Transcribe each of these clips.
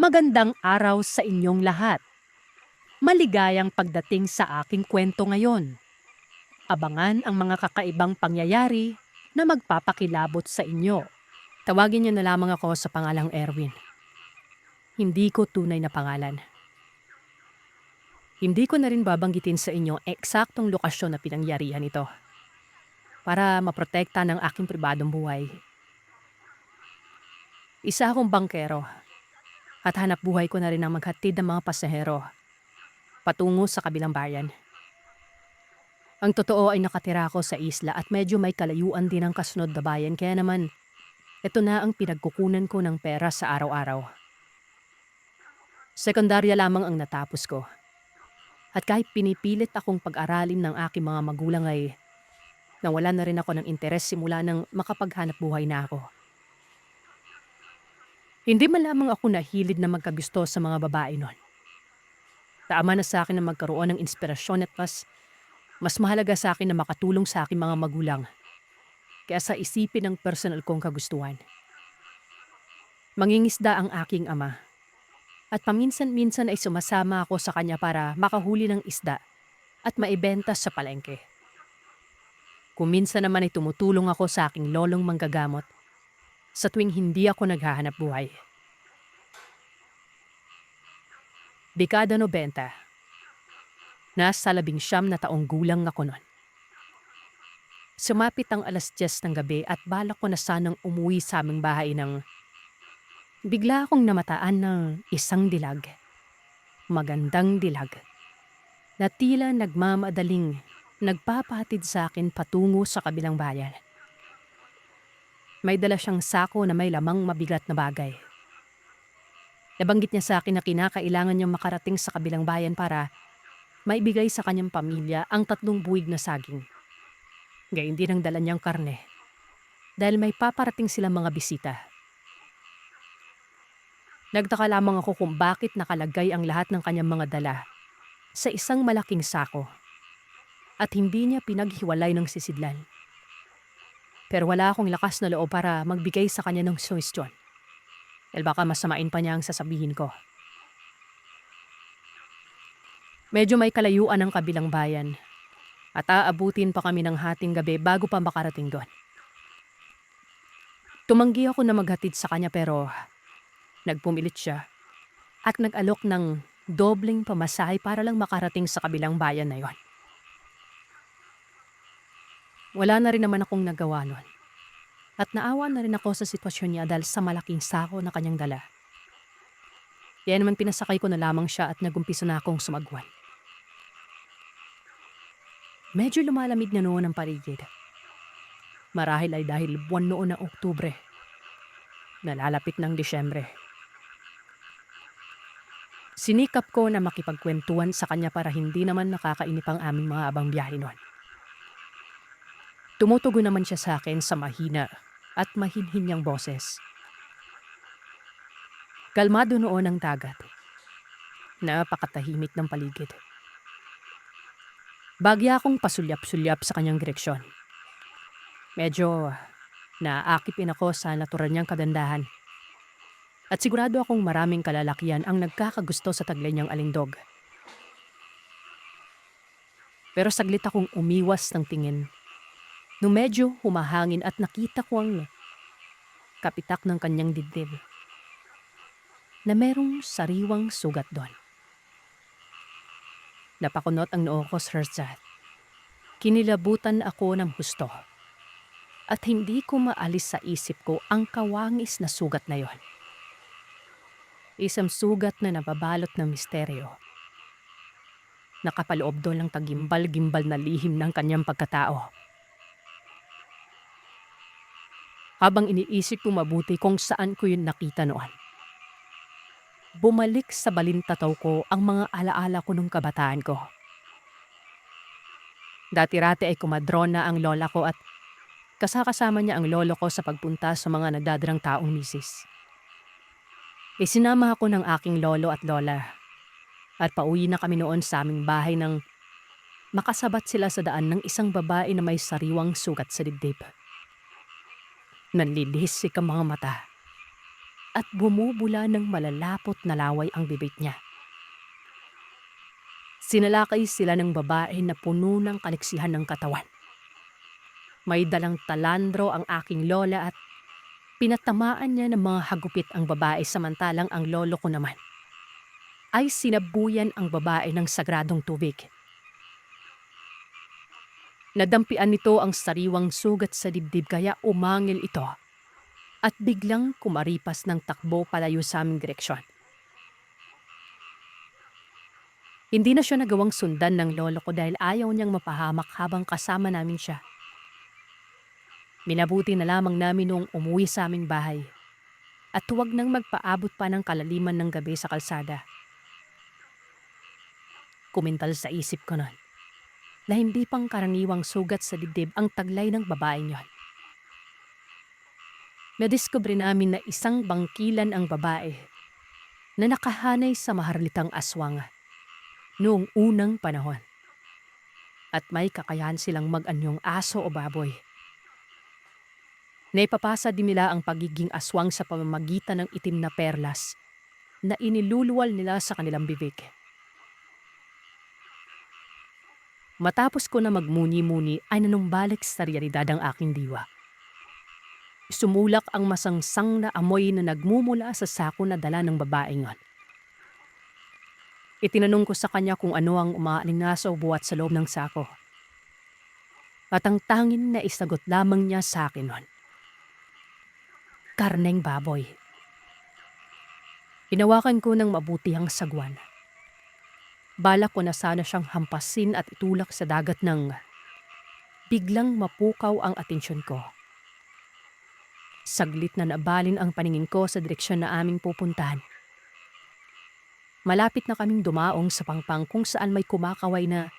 Magandang araw sa inyong lahat. Maligayang pagdating sa aking kwento ngayon. Abangan ang mga kakaibang pangyayari na magpapakilabot sa inyo. Tawagin niyo na lamang ako sa pangalang Erwin. Hindi ko tunay na pangalan. Hindi ko na rin babanggitin sa inyo eksaktong lokasyon na pinangyarihan ito para maprotekta ng aking pribadong buhay. Isa akong bangkero at hanap buhay ko na rin ang maghatid ng mga pasahero patungo sa kabilang bayan. Ang totoo ay nakatira ako sa isla at medyo may kalayuan din ang kasunod na bayan kaya naman ito na ang pinagkukunan ko ng pera sa araw-araw. Sekundarya lamang ang natapos ko. At kahit pinipilit akong pag-aralin ng aking mga magulang ay nawala na rin ako ng interes simula nang makapaghanap buhay na ako. Hindi man lamang ako nahilid na magkagusto sa mga babae noon. Tama na sa akin na magkaroon ng inspirasyon at mas mahalaga sa akin na makatulong sa aking mga magulang kaya sa isipin ng personal kong kagustuhan. Mangingisda ang aking ama at paminsan-minsan ay sumasama ako sa kanya para makahuli ng isda at maibenta sa palengke. Kung minsan naman ay tumutulong ako sa aking lolong manggagamot sa tuwing hindi ako naghahanap buhay. Dekada 90. Nasa 19 na taong gulang ako noon. Sumapit ang 10:00 ng gabi at balak ko na sanang umuwi sa aming bahay nang bigla akong namataan ng isang dilag. Magandang dilag. Na tila nagmamadaling nagpapahatid sa akin patungo sa kabilang bayan. May dala siyang sako na may lamang mabigat na bagay. Nabanggit niya sa akin na kinakailangan niyang makarating sa kabilang bayan para maibigay sa kanyang pamilya ang 3 buwig na saging. Gayun din ang dala niyang karne dahil may paparating silang mga bisita. Nagtaka lamang ako kung bakit nakalagay ang lahat ng kanyang mga dala sa isang malaking sako at hindi niya pinaghiwalay ng sisidlan. Pero wala akong lakas na loob para magbigay sa kanya ng suwestyon dahil baka masamain pa niya ang sasabihin ko. Medyo may kalayuan ang kabilang bayan at aabutin pa kami ng hating gabi bago pa makarating doon. Tumanggi ako na maghatid sa kanya pero nagpumilit siya at nag-alok ng dobleng pamasahe para lang makarating sa kabilang bayan na yon. Wala na rin naman akong nagawa nun at naawa na rin ako sa sitwasyon niya dahil sa malaking sako na kanyang dala. Kaya naman pinasakay ko na lamang siya at nagumpisa na akong sumagwan. Medyo lumalamig na noon ang paligid. Marahil ay dahil buwan noon ng Oktubre. Nalalapit ng Disyembre. Sinikap ko na makipagkwentuhan sa kanya para hindi naman nakakainip ang aming mga abang biyahe noon. Tumutugon naman siya sa akin sa mahina at mahinhin niyang boses. Kalmado noon ang dagat. Napakatahimik ng paligid. Bagya akong pasulyap-sulyap sa kanyang direksyon. Medyo naaakipin ako sa natural niyang kagandahan. At sigurado akong maraming kalalakihan ang nagkakagusto sa taglay niyang alindog. Pero saglit akong umiwas ng tingin nung medyo humahangin at nakita ko ang kapitak ng kanyang dibdib na merong sariwang sugat doon. Napakunot ang noo ko sa hersat. Kinilabutan ako ng husto at hindi ko maalis sa isip ko ang kawangis na sugat na yon. Isang sugat na nababalot ng misteryo. Nakapaloob doon ang tagimbal-gimbal na lihim ng kanyang pagkatao. Habang iniisip ko mabuti kung saan ko yun nakita noon, bumalik sa balintataw ko ang mga alaala ko nung kabataan ko. Dati-rati ay kumadrona ang lola ko at kasakasama niya ang lolo ko sa pagpunta sa mga nagdadrang taong misis. Isinama ako ng aking lolo at lola at pauwi na kami noon sa aming bahay nang makasabat sila sa daan ng isang babae na may sariwang sugat sa dibdib. Nanlilisik ang mga mata. at bumubula ng malalapot na laway ang bibig niya. Sinalakay sila ng babae na puno ng kaliksihan ng katawan. May dalang talandro ang aking lola at pinatamaan niya ng mga hagupit ang babae samantalang ang lolo ko naman ay sinabuyan ang babae ng sagradong tubig. Nadampian nito ang sariwang sugat sa dibdib kaya umangil ito at biglang kumaripas ng takbo palayo sa aming direksyon. Hindi na siya nagawang sundan ng lolo ko dahil ayaw niyang mapahamak habang kasama namin siya. Minabuti na lamang namin noong umuwi sa aming bahay at huwag nang magpaabot pa ng kalaliman ng gabi sa kalsada. Kumintal sa isip ko nun na hindi pang karaniwang sugat sa dibdib ang taglay ng babaeng yon. Nadiskubre namin na isang bangkilan ang babae na nakahanay sa maharlitang aswang noong unang panahon. At may kakayahan silang mag-anyong aso o baboy. Naipapasa din nila ang pagiging aswang sa pamamagitan ng itim na perlas na iniluluwal nila sa kanilang bibig. Matapos ko na magmuni-muni ay nanumbalik sa realidad ang aking diwa. Sumulak ang masangsang na amoy na nagmumula sa sako na dala ng babaeng yon. Itinanong ko sa kanya kung ano ang umaalingaso buhat sa loob ng sako. At ang tanging na isagot lamang niya sa akin nun, karneng baboy. Inawakan ko ng mabuti ang sagwan. Balak ko na sana siyang hampasin at itulak sa dagat nang biglang mapukaw ang atensyon ko. Saglit na nabalin ang paningin ko sa direksyon na aming pupuntahan. Malapit na kaming dumaong sa pangpang kung saan may kumakaway na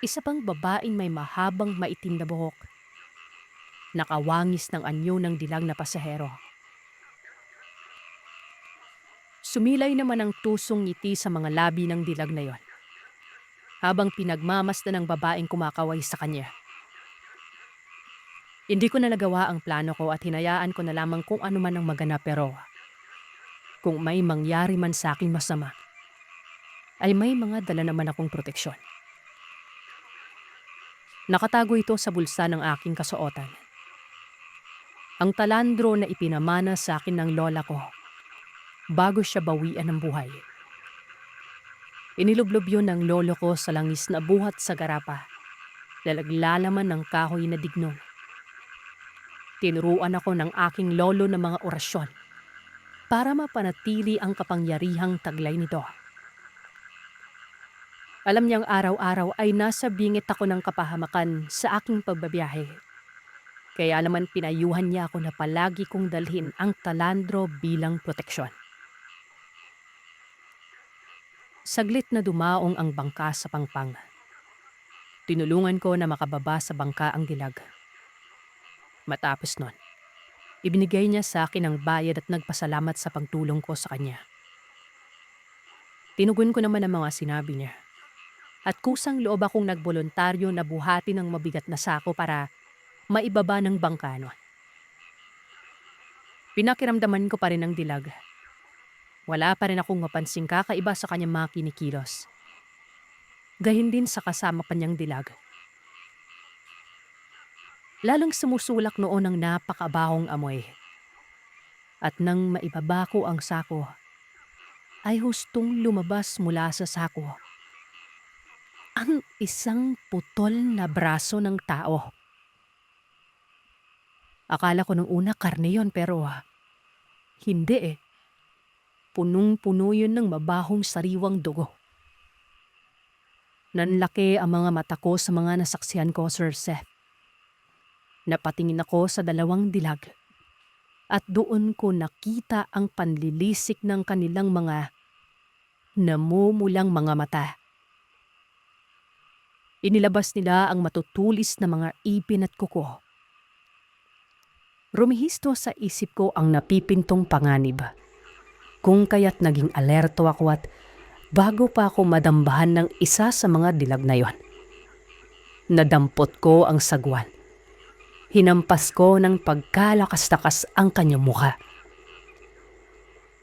isa pang babaeng may mahabang maitim na buhok. Nakawangis ng anyo ng dilag na pasahero. Sumilay naman ang tusong ngiti sa mga labi ng dilag na yon, habang pinagmamasdan ng babaeng kumakaway sa kanya. Hindi ko na nagawa ang plano ko at hinayaan ko na lamang kung ano man ang maganap pero kung may mangyari man sa aking masama, ay may mga dala naman akong proteksyon. Nakatago ito sa bulsa ng aking kasuotan. Ang talandro na ipinamana sa akin ng lola ko bago siya bawian ng buhay. Inilublob yun ng lolo ko sa langis na buhat sa garapa, lalaglalaman ng kahoy na dignon. Tinuruan ako ng aking lolo ng mga orasyon para mapanatili ang kapangyarihang taglay nito. Alam niyang araw-araw ay nasa bingit ako ng kapahamakan sa aking pagbabiyahe. Kaya naman pinayuhan niya ako na palagi kong dalhin ang talandro bilang proteksyon. Saglit na dumaong ang bangka sa pangpang. Tinulungan ko na makababa sa bangka ang dilag. Matapos nun, ibinigay niya sa akin ang bayad at nagpasalamat sa pagtulong ko sa kanya. Tinugon ko naman ang mga sinabi niya. At kusang loob akong nagboluntaryo na buhati ng mabigat na sako para maibaba ng bangka nun. Pinakiramdaman ko pa rin ang dilag. Wala pa rin akong mapansing kakaiba sa kanyang mga kinikilos. Gayon din sa kasama pa niyang dilag. Lalong sumusulak noon ang napakabahong amoy. At nang maibaba ko ang sako, ay hustong lumabas mula sa sako ang isang putol na braso ng tao. Akala ko nung una karne yon pero hindi eh. Punong-puno yun ng mabahong sariwang dugo. Nanlaki ang mga mata ko sa mga nasaksihan ko, Sir Seth. Napatingin ako sa dalawang dilag at doon ko nakita ang panlilisik ng kanilang mga namumulang mga mata. Inilabas nila ang matutulis na mga ipin at kuko. Rumihisto sa isip ko ang napipintong panganib. Kung kaya't naging alerto ako at bago pa ako madambahan ng isa sa mga dilag na yon, nadampot ko ang sagwan. Hinampas ko ng pagkalakas-lakas ang kanyang mukha.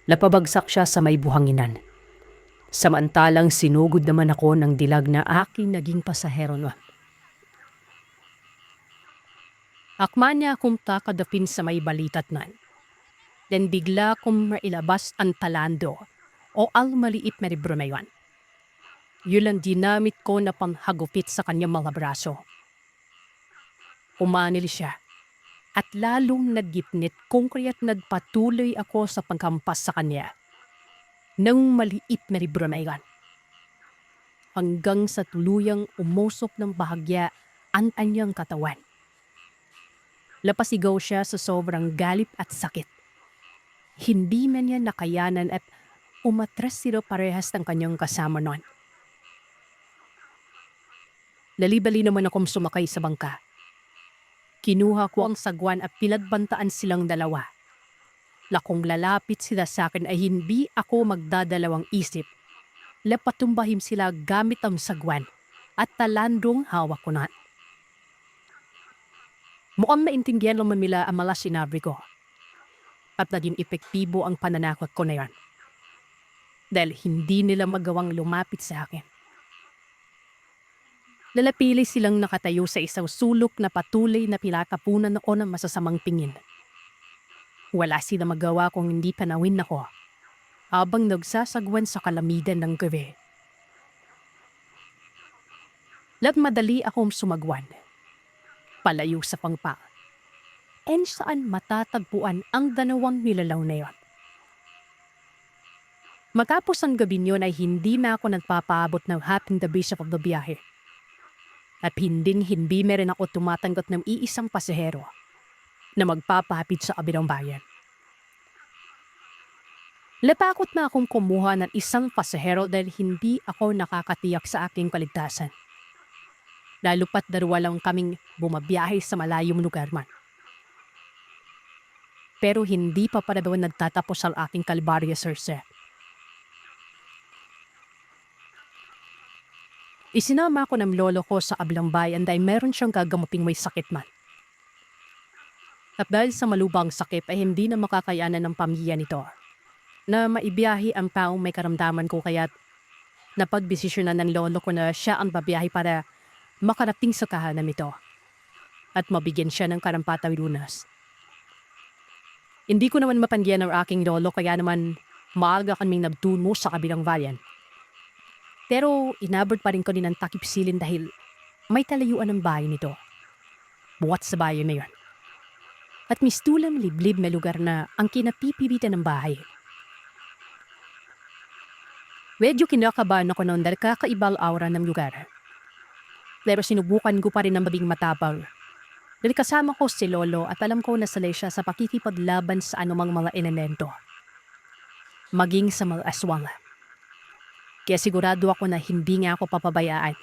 Napabagsak siya sa may buhanginan. Samantalang sinugod naman ako ng dilag na aking naging pasahero noon. Akma niya akong takadapin sa may balitat nan. Then bigla kong mailabas ang talando o almaliit na libro na yun. Yun ang dinamit ko na panghagupit sa kanyang mga braso. Umanil siya at lalong nagipnit kung kaya't nagpatuloy ako sa pagkampas sa kanya ng maliit na libro na yun. Hanggang sa tuluyang umusok ng bahagya ang kanyang katawan. Lapasigaw siya sa sobrang galit at sakit. Hindi man niya nakayanan at umatras sila parehas ng kanyang kasama noon. Lalibali naman akong sumakay sa bangka. Kinuha ko ang sagwan at pinagbantaan silang dalawa. Lakong lalapit sila sa akin ay hindi ako magdadalawang isip. Lapatumbahim sila gamit ang sagwan at talandong hawak ko na. Mukhang maintindihan naman nila ang mga sinabi ko. At naging epektibo ang pananakot ko na yan. Dahil hindi nila magawang lumapit sa akin. Lalapili silang nakatayo sa isang sulok na patuloy na pinakapunan ako ng masasamang tingin. Wala sila magawa kung hindi panawin ako habang nagsasagwan sa kalamidan ng gabi. Lat madali akong sumagwan. Palayo sa pangpa. And saan matatagpuan ang dalawang nilalaw na yon. Matapos ang gabi niyon ay hindi na ako nagpapaabot ng having the bishop of the biyahe. At hindi meron ako tumatanggap ng iisang pasahero na magpapahapit sa kabilang bayan. Lapakot na akong kumuha ng isang pasahero dahil hindi ako nakakatiyak sa aking kaligtasan. Lalo pat dalawa lang kaming bumabiyahe sa malayong lugar man. Pero hindi pa para daw nagtatapos ang aking kalbarya, Sir Seth. Isinama ko ng lolo ko sa ablang bayan dahil meron siyang gagamuting may sakit man. At dahil sa malubang sakit ay hindi na makakayanan ng pamilya nito na maibiyahe ang taong may karamdaman ko kaya't napagdesisyonan ng lolo ko na siya ang babiyahe para makarating sa kahanam ito at mabigyan siya ng karampatang lunas. Hindi ko naman mapanggihan ang aking lolo kaya naman maaga kaming nagtungo sa kabilang bayan. Pero inabot pa rin ko din ang takip silin dahil may talayuan ng bahay nito. Buwat sa bayan na yun. At mistulang liblib na lugar na ang kinapipilitan ng bahay. Medyo kinakabahan ako noon dahil kakaibang aura ng lugar. Pero sinubukan ko pa rin ang maging matapang. Dahil kasama ko si Lolo at alam ko na salay siya sa pakikipaglaban sa anumang mga elemento. Maging sa mga aswang. Kaya sigurado ako na hindi nga ako papabayaan.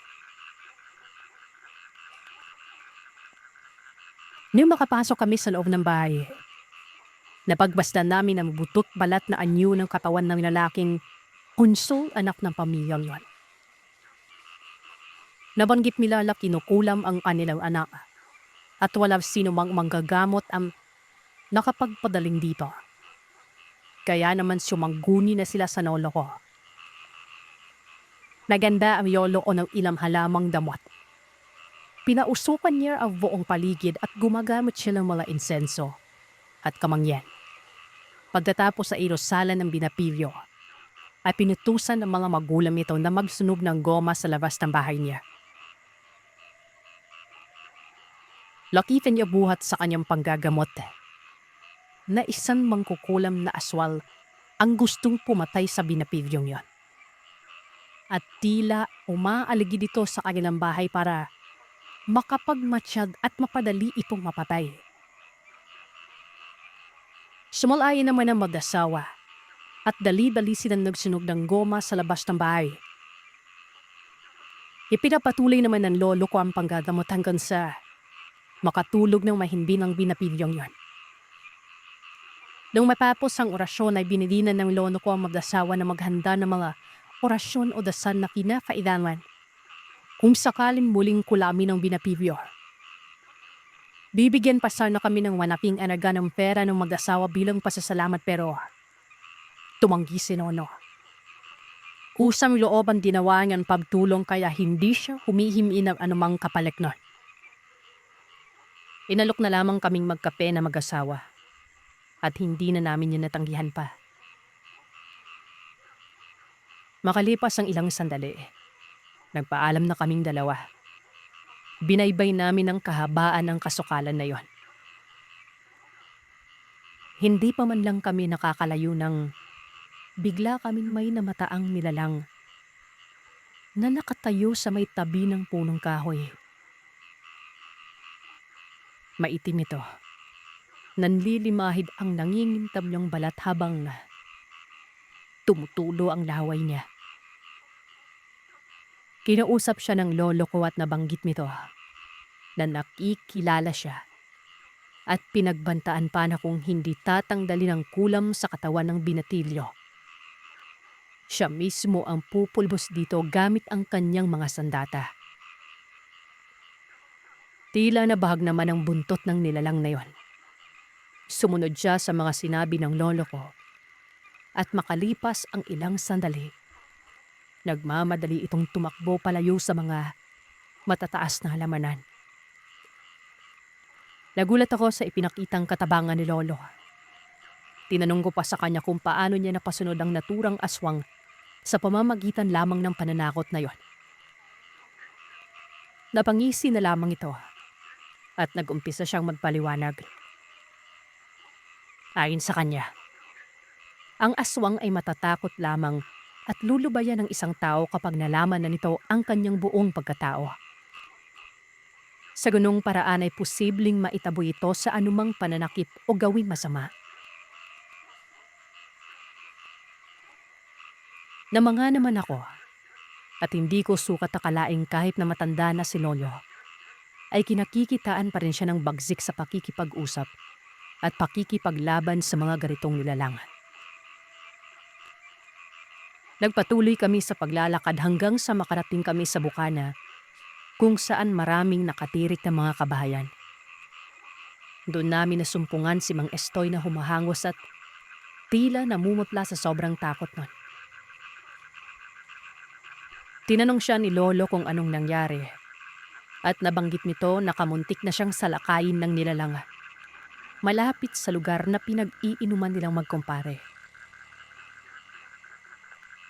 Nung makapasok kami sa loob ng bahay, napagbasdan namin ang butot balat na anyo ng katawan ng lalaking kunsol anak ng pamilyang yon. Nabanggit nila na kinukulam ang kanilang anak at wala sino mang manggagamot ang nakapagpadaling dito. Kaya naman sumangguni na sila sa lolo ko. Naganda ang yolo o ng ilang halamang damot. Pinausukan niya ang buong paligid at gumagamit siya ng mga insenso at kamangyan. Pagkatapos sa irosalan ng binapilyo, ay pinutusan ng mga magulang ito na magsunog ng goma sa labas ng bahay niya. Lakitan niya buhat sa kanyang panggagamot na isang mangkukulam na aswal ang gustong pumatay sa binapilyong yon. At tila umaaligi dito sa kanilang bahay para makapagmatsyag at mapadali itong mapatay. Sumalayan naman ang mag-asawa at dali-dali silang nagsunog ng goma sa labas ng bahay. Ipinapatuloy naman ng lolo ko ang panggagamot hanggang sa makatulog ng mahimbing binapilyong yon. Nung matapos ang orasyon ay binilinan ng lolo ko ang mag-asawa na maghanda ng mga orasyon o dasal na kinakailangan kung sakaling muling kulamin ng binapilyo. Bibigyan pa sana kami ng manaping anaga ng pera ng mag-asawa bilang pasasalamat pero Tumanggi si Nono. Usam loob ang ginawa niyang pagtulong kaya hindi siya humihimi ng anumang kapalit nun. Inalok na lamang kaming magkape na mag-asawa at hindi na namin yun natanggihan pa. Makalipas ang ilang sandali, nagpaalam na kaming dalawa. Binaybay namin ang kahabaan ng kasukalan na yon. Hindi pa man lang kami nakakalayo nang bigla kaming may namataang nilalang na nakatayo sa may tabi ng punong kahoy. Maitim ito. Nanlilimahid ang nangingintab niyang balat habang tumutulo ang laway niya. Kinausap siya ng lolo ko at nabanggit nito na nakikilala siya at pinagbantaan pa na kung hindi tatanggalin ang kulam sa katawan ng binatilyo. Siya mismo ang pupulbos dito gamit ang kanyang mga sandata. Tila nabahag naman ang buntot ng nilalang na yon. Sumunod siya sa mga sinabi ng lolo ko at makalipas ang ilang sandali, nagmamadali itong tumakbo palayo sa mga matataas na halamanan. Nagulat ako sa ipinakitang katabangan ni lolo. Tinanong ko pa sa kanya kung paano niya napasunod ang naturang aswang sa pamamagitan lamang ng pananakot na yon. Napangisi na lamang ito at nag-umpisa siyang magpaliwanag. Ayon sa kanya, ang aswang ay matatakot lamang at lulubayan ng isang tao kapag nalaman na nito ang kanyang buong pagkatao. Sa ganung paraan ay posibleng maitaboy ito sa anumang pananakit o gawing masama. Namanga naman ako at hindi ko sukat akalaing kahit na matanda na si lolo, ay kinakikitaan pa rin siya ng bagsik sa pakikipag-usap at pakikipaglaban sa mga garitong nilalang. Nagpatuloy kami sa paglalakad hanggang sa makarating kami sa bukana kung saan maraming nakatirik na mga kabahayan. Doon namin nasumpungan si Mang Estoy na humahangos at tila namumutla sa sobrang takot nun. Tinanong siya ni lolo kung anong nangyari at nabanggit nito na kamuntik na siyang salakayin ng nilalang malapit sa lugar na pinag-iinuman nilang magkumpare.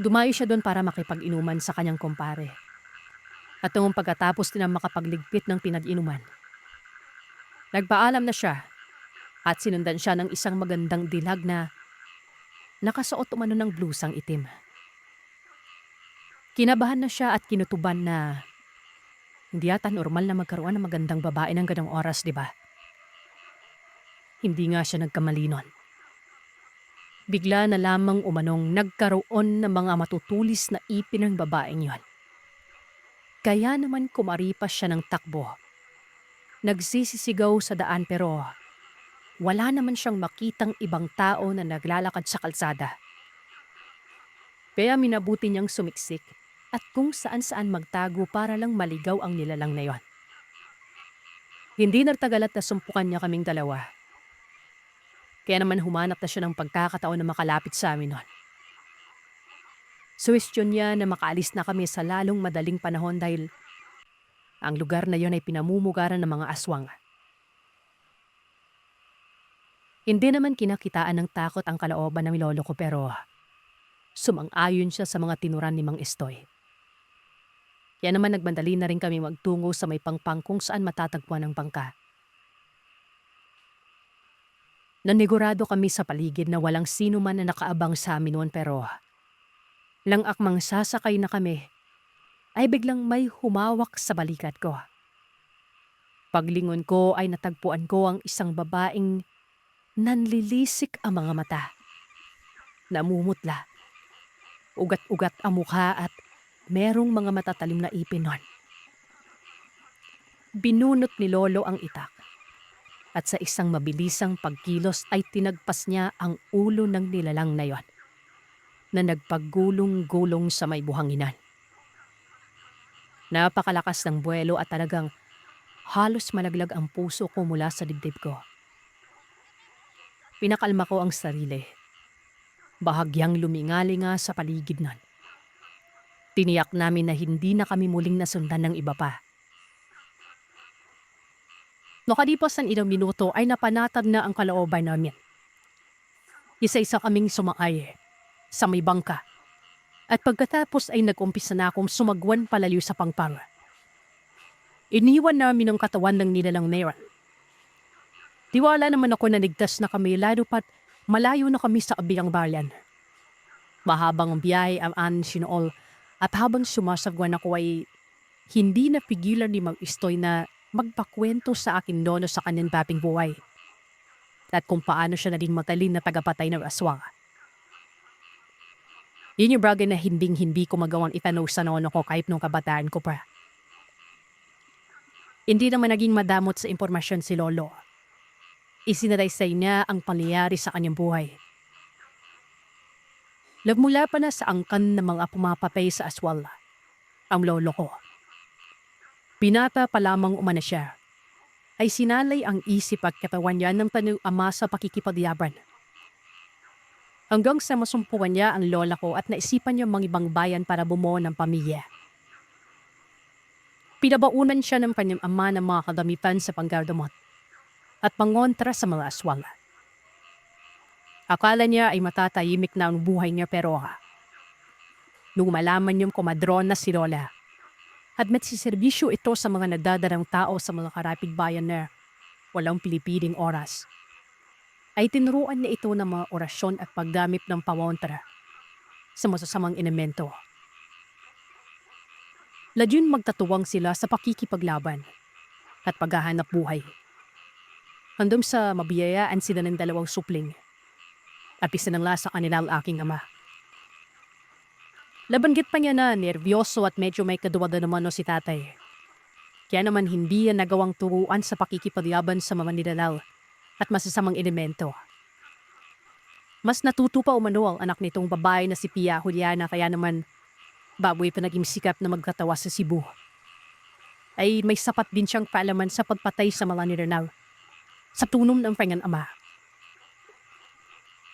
Dumayo siya doon para makipag-inuman sa kanyang kumpare. At noong pagkatapos nilang makapagligpit ng pinag-inuman, nagpaalam na siya at sinundan siya ng isang magandang dilag na nakasuot umano ng blusang itim. Kinabahan na siya at kinutuban na hindi yata normal na magkaroon ng magandang babae ng ganong oras, di ba? Hindi nga siya nagkamali nun. Bigla na lamang umanong nagkaroon ng mga matutulis na ipin ng babaeng yon. Kaya naman kumaripas siya ng takbo. Nagsisisigaw sa daan pero wala naman siyang makitang ibang tao na naglalakad sa kalsada. Kaya minabuti niyang sumiksik at kung saan-saan magtago para lang maligaw ang nilalang na yon. Hindi nagtagal at nasumpukan niya kaming dalawa. Kaya naman humanap na siya ng pagkakataon na makalapit sa amin nun. Suwestyon niya na makaalis na kami sa lalong madaling panahon dahil ang lugar na yon ay pinamumugaran ng mga aswang. Hindi naman kinakitaan ng takot ang kalooban ng lolo ko pero sumang-ayon siya sa mga tinuran ni Mang Estoy. Kaya naman nagbandali na rin kami magtungo sa may pangpang kung saan matatagpuan ang bangka. Nanigurado kami sa paligid na walang sino man na nakaabang sa amin noon pero lang akmang sasakay na kami ay biglang may humawak sa balikat ko. Paglingon ko ay natagpuan ko ang isang babaeng nanlilisik ang mga mata. Namumutla. Ugat-ugat ang mukha at merong mga matatalim na ipin nun. Binunot ni lolo ang itak at sa isang mabilisang pagkilos ay tinagpas niya ang ulo ng nilalang na yon na nagpagulong-gulong sa may buhanginan. Napakalakas ng buwelo at talagang halos malaglag ang puso ko mula sa dibdib ko. Pinakalma ko ang sarili. bahagyang lumingalinga sa paligid nun. Tiniyak namin na hindi na kami muling nasundan ng iba pa. Nakalipas ng ilang minuto ay napanatag na ang kalooban namin. Isa-isa kaming sumakay sa may bangka. At pagkatapos ay nag-umpisa na akong sumagwan palayo sa pangpang. Iniwan namin ang katawan ng nilalang Meron. Tiwala naman ako na ligtas na kami lalo pat malayo na kami sa kabilang bayan. Mahabang biyahe ang Anshinool at habang sumasagwan ako ay hindi napigilan ni Mang Istoy na magpakwento sa akin nono sa kanyang dating buhay. At kung paano siya naging matalin na tagapatay ng aswang. Yun yung bagay na hindi ko magawang itanong sa nono ko kahit nung kabataan ko pa. Hindi naman naging madamot sa impormasyon si Lolo. Isinalaysay niya ang pangyayari sa kanyang buhay. Nagmula pa na sa angkan ng mga pumapatay sa aswal, ang lolo ko. Binata pa lamang umana siya, ay sinalay ang isip at katawan niya ng tanong ama sa pakikipaglaban. Hanggang sa masumpuan niya ang lola ko at naisipan niya mangibang bayan para bumuo ng pamilya. Pinabaunan siya ng kanyang ama ng mga kagamitan sa panggardamot at pangontra sa mga aswang. Akala niya ay matatahimik na ang buhay niya pero nung malaman niyong kumadron na si Lola at matsiserbisyo ito sa mga nadadarang tao sa mga karapit-bayan na walang pilipiling oras, ay tinuruan niya ito ng mga orasyon at paggamit ng pamontra sa masasamang elemento. Ladyun magtatuwang sila sa pakikipaglaban at paghahanap buhay. Hanggang sa mabiyayaan sila ng dalawang supling at isinangla sa kanila ang aking ama. Labanggit pa niya na nervyoso at medyo may kaduwada naman si tatay. Kaya naman hindi yan nagawang turuan sa pakikipaglaban sa mga nilalal at masasamang elemento. Mas natuto pa umano ang anak nitong babae na si Pia Juliana kaya naman baboy pa naging sikap na magkatawa sa Cebu. Ay may sapat din siyang kaalaman sa pagpatay sa mga nilalal sa tunom ng kanyang ama.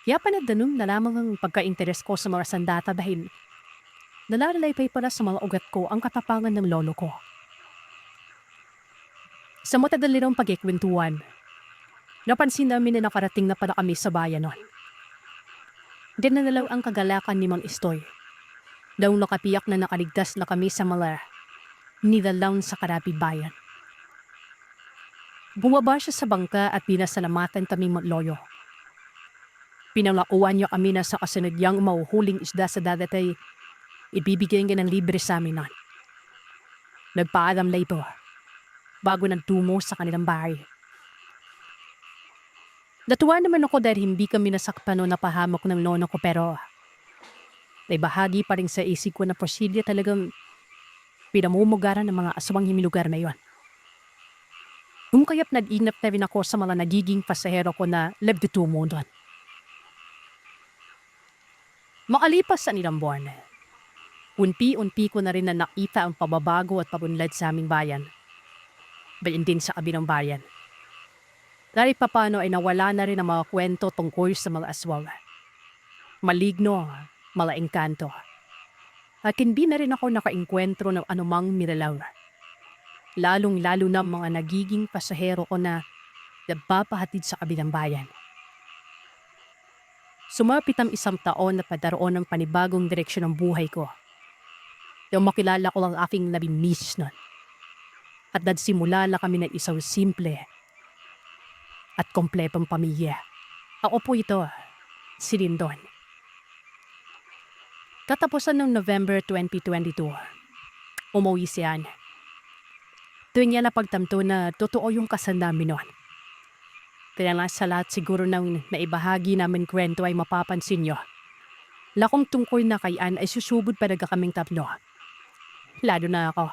Kaya panagdanon na lamang ang pagka-interes ko sa mga sandata dahil nalalaypay pala sa mga ugat ko ang katapangan ng lolo ko. Sa matadalirang pagkikwentuhan, napansin namin na nakarating na pala kami sa bayan nun. Diyan na lang ang kagalakan ni Mang Istoy. Daw nakapiyak na nakaligtas na kami sa mga nilalang sa karapit-bayan. Bumaba siya sa bangka at pinasalamatan kaming magloyo. Pinalauan niya kami na sa kasanudyang mauhuling isda sa dagat ay ibibigyan niya ng libre sa amin nun. Nagpaalam na ito bago nagtungo sa kanilang bahay. Natuwa naman ako dahil hindi kami nasakpan o napahamak ng lono ko pero may bahagi pa rin sa isip ko na posible talagang pinamumugaran ng mga aswang himilugar na yon. Kung kaya't nag-inap na rin ako sa mga nagiging pasahero ko na labdutumo doon. Makalipas sa ilang buwan, unti-unti ko na rin na nakita ang pababago at pabunlad sa aming bayan. Bayan din sa kabilang bayan. Dahil papano ay nawala na rin ang mga kwento tungkol sa mga aswang. Maligno, mga engkanto. At hindi na rin ako nakaengkwentro ng anumang miralaw. Lalong-lalo na mga nagiging pasahero ko na nagpapahatid sa kabilang bayan. Sumapit ang 1 taon na padaroon ng panibagong direksyon ng buhay ko. Nang makilala ko ang aking nabimiss nun. At nagsimula na kami ng isang simple at kompletong pamilya. Ako po ito, si Lindon. Katapusan ng November 2022, umuwi si Anne. Tuwing niya napagtamto na totoo yung kasal namin noon. Kaya nga sa lahat siguro nang naibahagi namin kwento ay mapapansin nyo. Lakong tungkol na kay Anne ay susubod talaga kaming tatlo. Lalo na ako.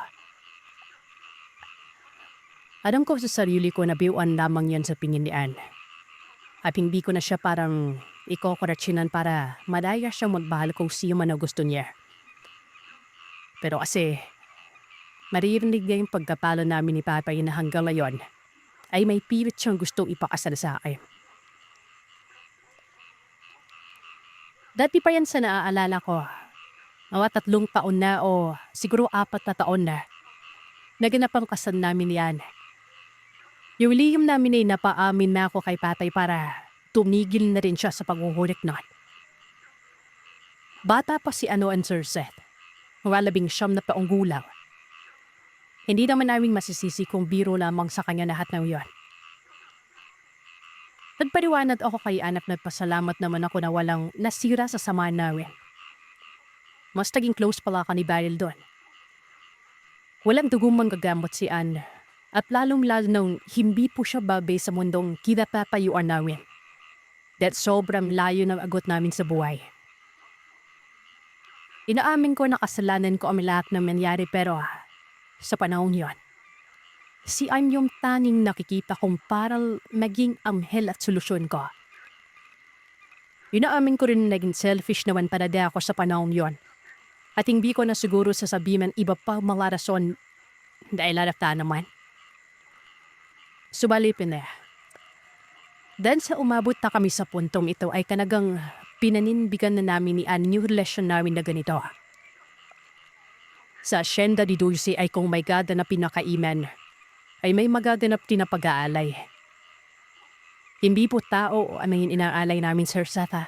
Alam ko sa sarili ko na biuan lamang yan sa pingin ni Anne. At hindi ko na siya parang ikokoratsinan para madaya siyang magbahal kung siya man ang gusto niya. Pero kasi maririnig niya yung pagkapalo namin ni Papay na hanggang ngayon ay may pilit siyang gustong ipakasal sa akin. Dati pa yan sa naaalala ko. Mga 3 taon na o siguro 4 na taon na. Naganap ang kasal namin yan. Yung lihim namin ay napaamin na ako kay tatay para tumigil na rin siya sa paghuhulik nun. Bata pa si ang Sir Seth. Mga 19 na taong gulang. Hindi naman namin masisisi kung biro lamang sa kanya lahat ng yon. Nagpaliwanag ako kay anak na pasalamat naman ako na walang nasira sa samahan namin. Mas naging close pala ka ni Beryl doon. Walang dugong manggagamot si Anne at lalong-lalo nung hindi po siya babay sa mundong kinapapayuan namin. That sobrang layo ng agot namin sa buhay. Inaamin ko na kasalanan ko ang lahat ng nangyari pero sa panahon yon, si Anne yung tanging nakikita kong parang maging anghel at solusyon ko. Inaamin ko rin na naging selfish naman talaga ako sa panahon yon. At hindi ko na siguro sasabihin ng iba pa mga rason dahil lalakta naman. Subalipin na. Dahil sa umabot na kami sa puntong ito ay kanagang pinanindigan na namin ni Anne yung relasyon namin na ganito. Sa asyenda ni Dulce ay kung may gaganap pinakaiman, ay may magaganap din na pag-aalay. Hindi po tao o ano yung inaalay namin, Sir Seth.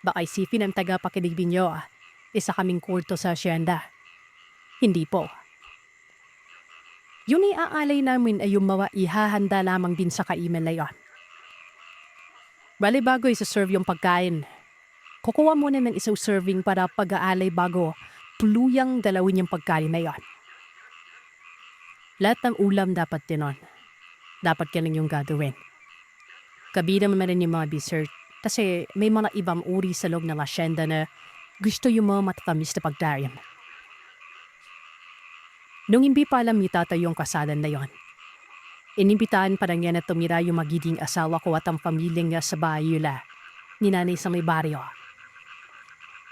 Baka isipin ang tagapakinig ninyo, isa kaming kulto sa asyenda. Hindi po. Yung iaalay namin ay yung mga ihahanda lamang din sa kaiman na yon. Bali bago isa-serve yung pagkain, kukuha muna ng isang serving para pag-aalay bago tuluyang dalawin yung pagkain na yon. Lahat ng ulam dapat tinon. Dapat ka lang yung gagawin. Kabila naman rin yung mga dessert kasi may mga ibang uri sa loob ng asyenda na gusto yung mga matatamis na pagkain. Nung hindi pa alam ni tatay yung kasalan na yon, inimbitahan pa lang niya na tumira yung magiging asawa ko at ang pamilyang niya sa bahay nila ni nanay sa may baryo.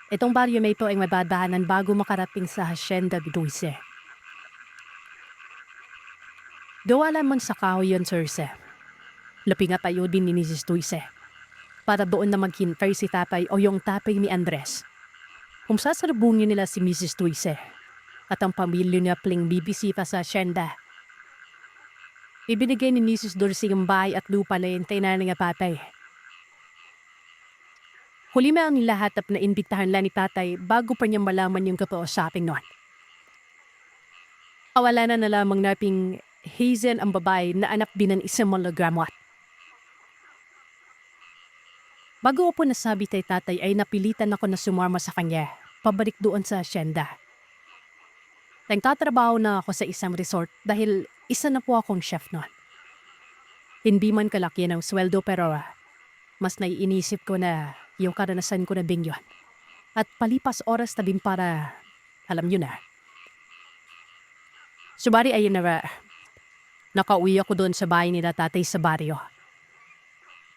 Itong baryo may po ay mabadahanan bago makarating sa hacienda de Dulce. Gawa lamang sa kahoy yun, Sir Seth. Lapinga tayo din ni Mrs. Dulce para doon na maghintay si tatay o yung tatay ni Andres. Kung sasalubungin nila si Mrs. Dulce at ang pamilya niya pling bibisita sa hacienda. Ibinigay ni Mrs. Dulce yung bahay at lupa na hintay na nga tatay. Huli na ang lahat at naimbitahan lang ni tatay bago pa niya malaman yung kapausaping noon. Awala na lamang naping Hazen ang babae na anak din ng isang malagramot. Bago po nasabi kay tatay ay napilitan ako na sumama sa kanya, pabalik doon sa hacienda. Nagtatrabaho na ako sa isang resort dahil isa na po akong chef noon. Hindi man kalaki ng sweldo pero mas naiinisip ko na yung karanasan ko na ding yun. At palipas oras na din para, alam nyo na. Subari ayun na nakauwi ako doon sa bahay nila tatay sa baryo.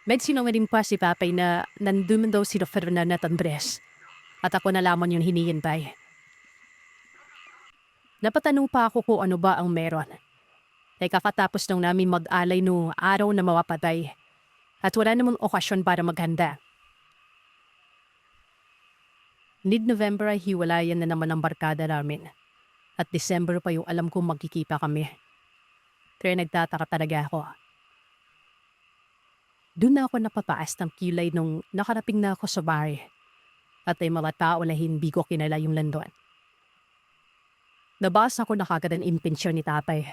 Med sinungaling pa si papay na nandun daw si Fernanda at Andres. At ako na lamang yung hinihintay. Napatanong pa ako kung ano ba ang meron. Ay kakatapos nang namin mag-alay noong araw na mawapatay. At wala namang okasyon para maghanda. Mid-November ay hiwalayan na naman ang barkada namin. At December pa yung alam kong magkikita kami. Kaya nagtataka talaga ako. Doon na ako napapaas ng kilay nung nakarating na ako sa bahay. At ay mga tao na hindi ko kinala yung landon. Nabasa ko na kagad ang impensyon ni tatay.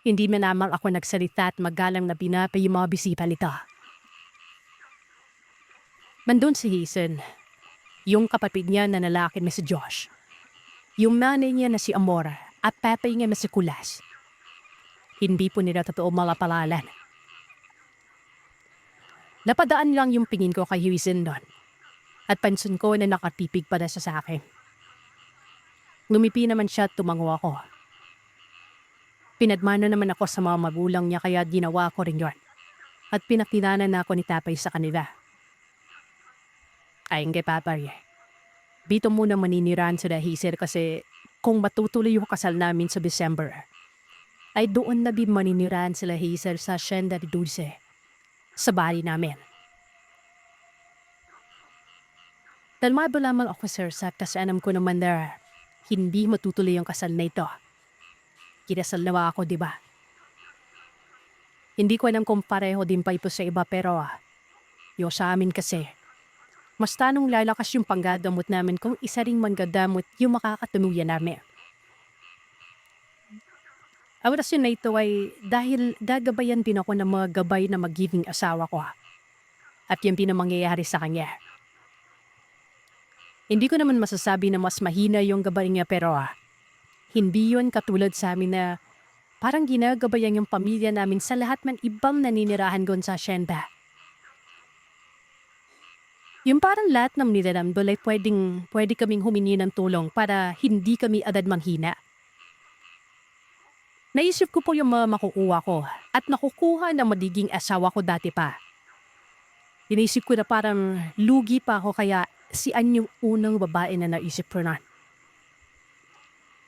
Hindi man lamang ako nagsalita at magalang na binapay yung mga bisita nito. Mandun si Hazen, yung kapatid niya na lalaki na si Josh. Yung nanay niya na si Amora at papay niya na si Kulas. Hindi po nila totoo mga palalan. Napadaan lang yung pingin ko kay Hazen doon. At pansin ko na nakatipig pa na siya sa akin. Lumipi naman siya at tumango ako. Pinadmano naman ako sa mga magulang niya kaya ginawa ko rin yun. At pinakilala na ako ni tatay sa kanila. Ayun kay papay. Dito muna maninirahan sila Hazel kasi kung matutuloy yung kasal namin sa December, ay doon na din maninirahan sila Hazel sa Hacienda de Dulce. Sa bahay namin. Talmado lamang ako, Sir Sak, kasi alam ko naman na hindi matutuloy ang kasal na ito. Kinasal nawa ako, di ba? Hindi ko alam kung pareho din pa ito sa iba pero yung sa amin kasi, mas tanong lalakas yung panggadamot namin kung isa ring manggadamot yung makakatuluyan namin. Ang rasyon na ito ay dahil gagabayan din ako ng mga gabay na magiging asawa ko. At yan din ang mangyayari sa kanya. Hindi ko naman masasabi na mas mahina yung gabay niya pero hindi yun katulad sa amin na parang ginagabayan yung pamilya namin sa lahat man ibang naninirahan doon sa asyenda. Yung parang lahat ng nilaramdol ay pwede kaming humingi ng tulong para hindi kami agad manghina. Naisip ko po yung mga makukuha ko at nakukuha na magiging asawa ko dati pa. Inisip ko na parang lugi pa ako kaya si Ann yung unang babae na naisip ko na.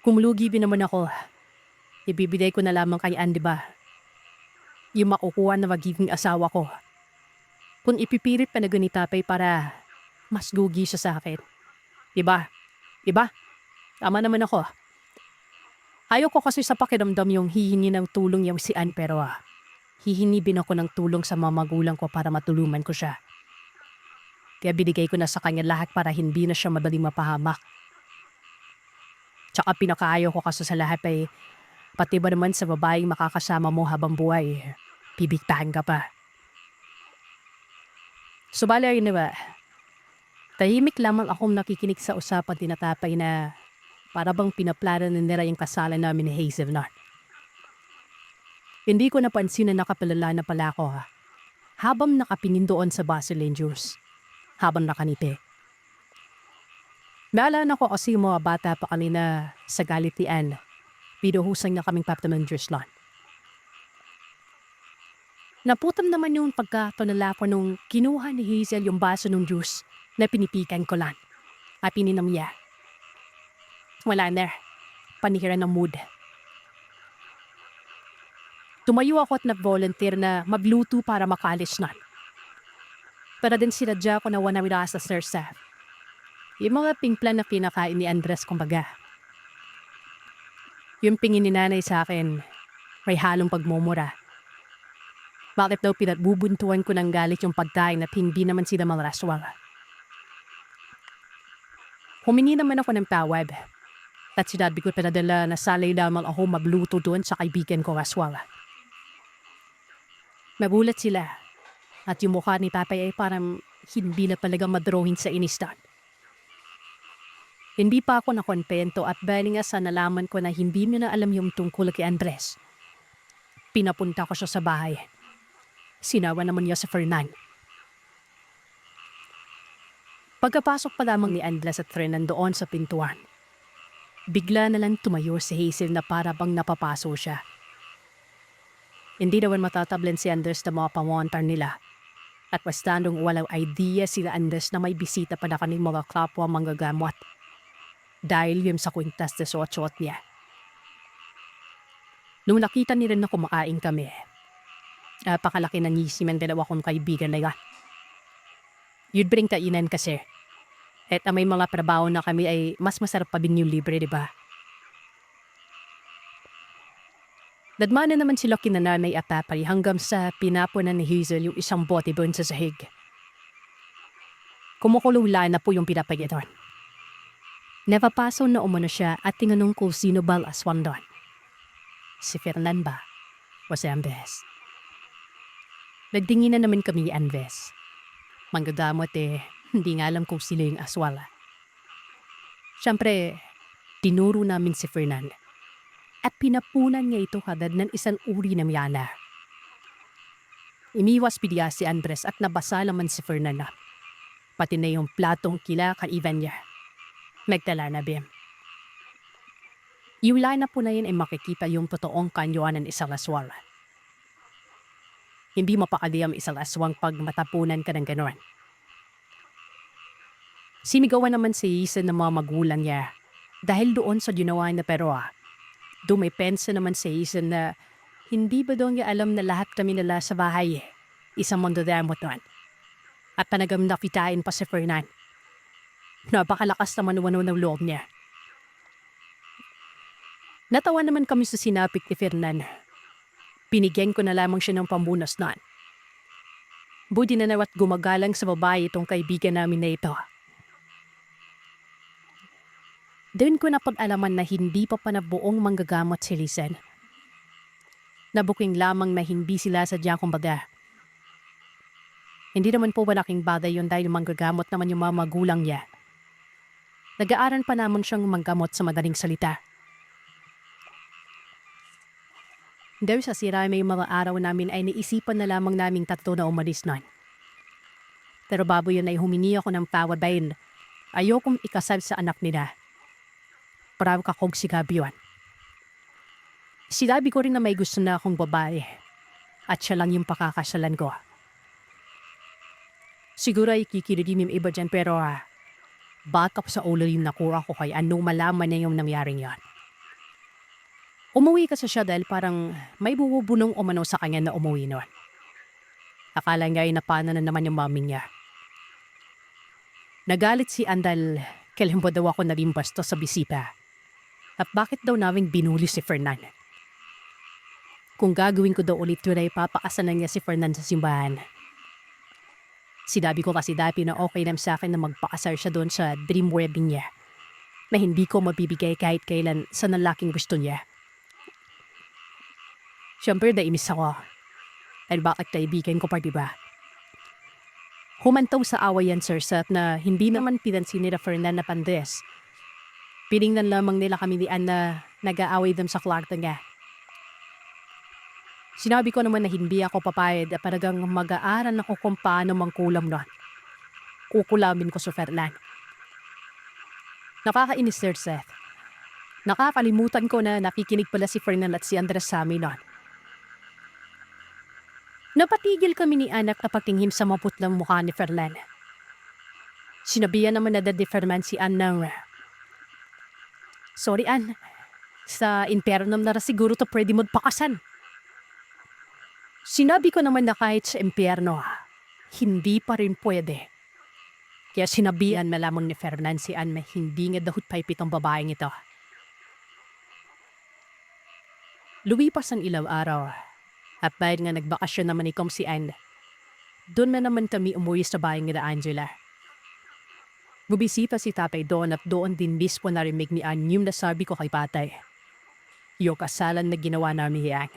Kung lugi din naman ako, ibibigay ko na lamang kay Ann, di ba? Yung makukuha na magiging asawa ko. Kung ipipirit pa na ganitapay para mas lugi siya sa akin. Diba? Diba? Tama naman ako. Ayaw ko kasi sa pakiramdam yung hihingi ng tulong yung si Ann pero hihinibin ako ng tulong sa mga magulang ko para matulungan ko siya. Kaya binigay ko na sa kanya lahat para hindi na siya madaling mapahamak. Tsaka pinakaayaw ko kasi sa lahat ay pati ba naman sa babaeng makakasama mo habang buhay, bibigtahan ka pa. Subali rin ba? Tahimik lamang akong nakikinig sa usapan tinatapay na para bang pinaplano na nila yung kasalan namin ni Hazelnut. Hindi ko napansin na nakapalala na pala ako habang nakapinin doon sa Vaseline juice, habang nakanipi. Naalala ko kasi yung mga bata pa kanina sa galit ni Ann, pinuhusan na kaming paptaman juice lang. Naputam naman yung pagkatonala ko nung kinuha ni Hazel yung baso ng juice na pinipikan ko lang at pininam niya. Wala na, panihiran ng mood. Tumayo ako at nag-volunteer na magluto para makalis na. Para din sinadya ko na wanawira sa Sir Seth. Yung mga pingplan na pinakain ni Andres kumbaga. Yung pingin ni nanay sa akin, may halong pagmumura. Bakit daw pinagbubuntuan ko ng galit yung pagkain at hindi naman sila malaraswal. Humingi naman ako ng tawad. At sinabi ko pinadala na salay lamang ako magluto doon sa kaibigan ko aswal. Magulat sila. At yung mukha ni tatay ay parang hindi na talaga madrawing sa inistan. Hindi pa ako nakonpento at bali nga sa nalaman ko na hindi mo na alam yung tungkol kay Andres. Pinapunta ko siya sa bahay. Sinawa naman niya sa Fernan. Pagkapasok pa lamang ni Andres at Fernan doon sa pintuan, bigla na lang tumayo si Hazel na para bang napapaso siya. Hindi naman matatablan si Andres na mga pamontar nila. At bastandong walang idea sila Andres na may bisita pa na kaning mga kapwa manggagamot. Dahil yun sa kwintas na suot niya. Nung nakita ni rin na kumakain kami, pakalaki na nisim ang dalawa kong kaibigan na yan. You'd bring kainan kasi. At may mga trabaho na kami ay mas masarap pa din yung libre, di ba? Nadmana naman sila kina nanay at tatay hanggang sa pinapunan ni Hazel yung isang bote doon sa sahig. Kumukulula na po yung pinapagitan. Napapaso na umano siya at tinanong ko sino ba aswang doon. Si Fernan ba? O si Andres? Nagdingin na naman kami ni Andres. Manggagamot hindi nga alam kung sino yung aswala. Siyempre, tinuro namin si Fernan. At pinapunan niya ito kadad ng isang uri ng yana. Imiwas pidiya si Andres at nabasa naman si Fernan. Pati na yung platong kila kaiban niya. Magtala na bim. Yung line po na yun ay makikita yung totoong kanyuan ng isang aswang. Hindi mapakali ang isang aswang pag matapunan ka ng gano'n. Sinigawan naman si Hazel ng mga magulang niya dahil doon sa ginawa na pero dumipensa naman si Hazel na hindi ba daw niya alam na lahat kami nila sa bahay isang mandadamot doon. At panagam nakitain pa si Fernan. Napakalakas naman umano ng loob niya. Natawa naman kami sa sinapit ni Fernan. Pinigyan ko na lamang siya ng pambunas na. Buti na nawat gumagalang sa babae itong kaibigan namin na ito. Doon ko napag-alaman na hindi pa panabuong manggagamot si Lizen. Nabuking lamang na hindi sila sadya kumbaga. Hindi naman po malaking bagay yun dahil manggagamot naman yung mga magulang niya. Nag-aaral pa naman siyang manggamot sa madaling salita. Dahil sa sira may mga araw namin ay naisipan na lamang naming tatlo na umalis nun. Pero bago yun ay humingi ako ng tawad dahil ayokong ikasal sa anak nila. Parang kakog si Gabi yun. Sinabi ko rin na may gusto na akong babae at siya lang yung pakakasalan ko. Siguro ay kikiligin yung iba dyan pero bakap sa ulo yung nakuha ko kay anong malaman niya yung nangyaring yan. Umuwi kasi siya dahil parang may bubunong umano sa kanya na umuwi noon. Akala niya ay napana na naman yung mami niya. Nagalit si Andal, kailan ba daw ako naging basto sa bisita? At bakit daw namin binuli si Fernan? Kung gagawin ko daw ulit yun ay papakasalan niya si Fernan sa simbahan. Sinabi ko kasi dati na okay lang sa akin na magpakasal siya doon sa dream wedding niya. Na hindi ko mabibigay kahit kailan sa nalaking gusto niya. Siyempre nainis ako. Dahil bakit kaibigan ko pa diba? Humantaw sa awayan Sir Seth na hindi naman pinansin nila Fernan na Pandes. Piningnan lamang nila kami ni Ann na nag-aaway dun sa kwarto niya. Sinabi ko naman na hindi ako papayad at talagang mag-aaral ako kung paano mangkulam nun. Kukulamin ko sa Fernan. Nakakainis Sir Seth. Nakakalimutan ko na nakikinig pala si Fernan at si Andres sa amin nun. Napatigil kami ni anak na pagtingin sa maputlang mukha ni Fernan. Sinabihan naman na Fernan si Ann ng, "Sorry Ann, sa impyerno na siguro to pwede mo pakasan." Sinabi ko naman na kahit sa impyerno, hindi pa rin pwede. Kaya sinabihan na lamang ni Fernan si Ann na hindi nga dahut paipitong babaeng ito. Lumipas ang ilang araw. At dahil nga nagbakasyon naman ikom si Ann, doon na naman kami umuwi sa bahay nila Angela. Bubisita si tatay doon at doon din mismo narinig ni Ann yung nasabi ko kay patay. Yung kasalan na ginawa namin hiyang.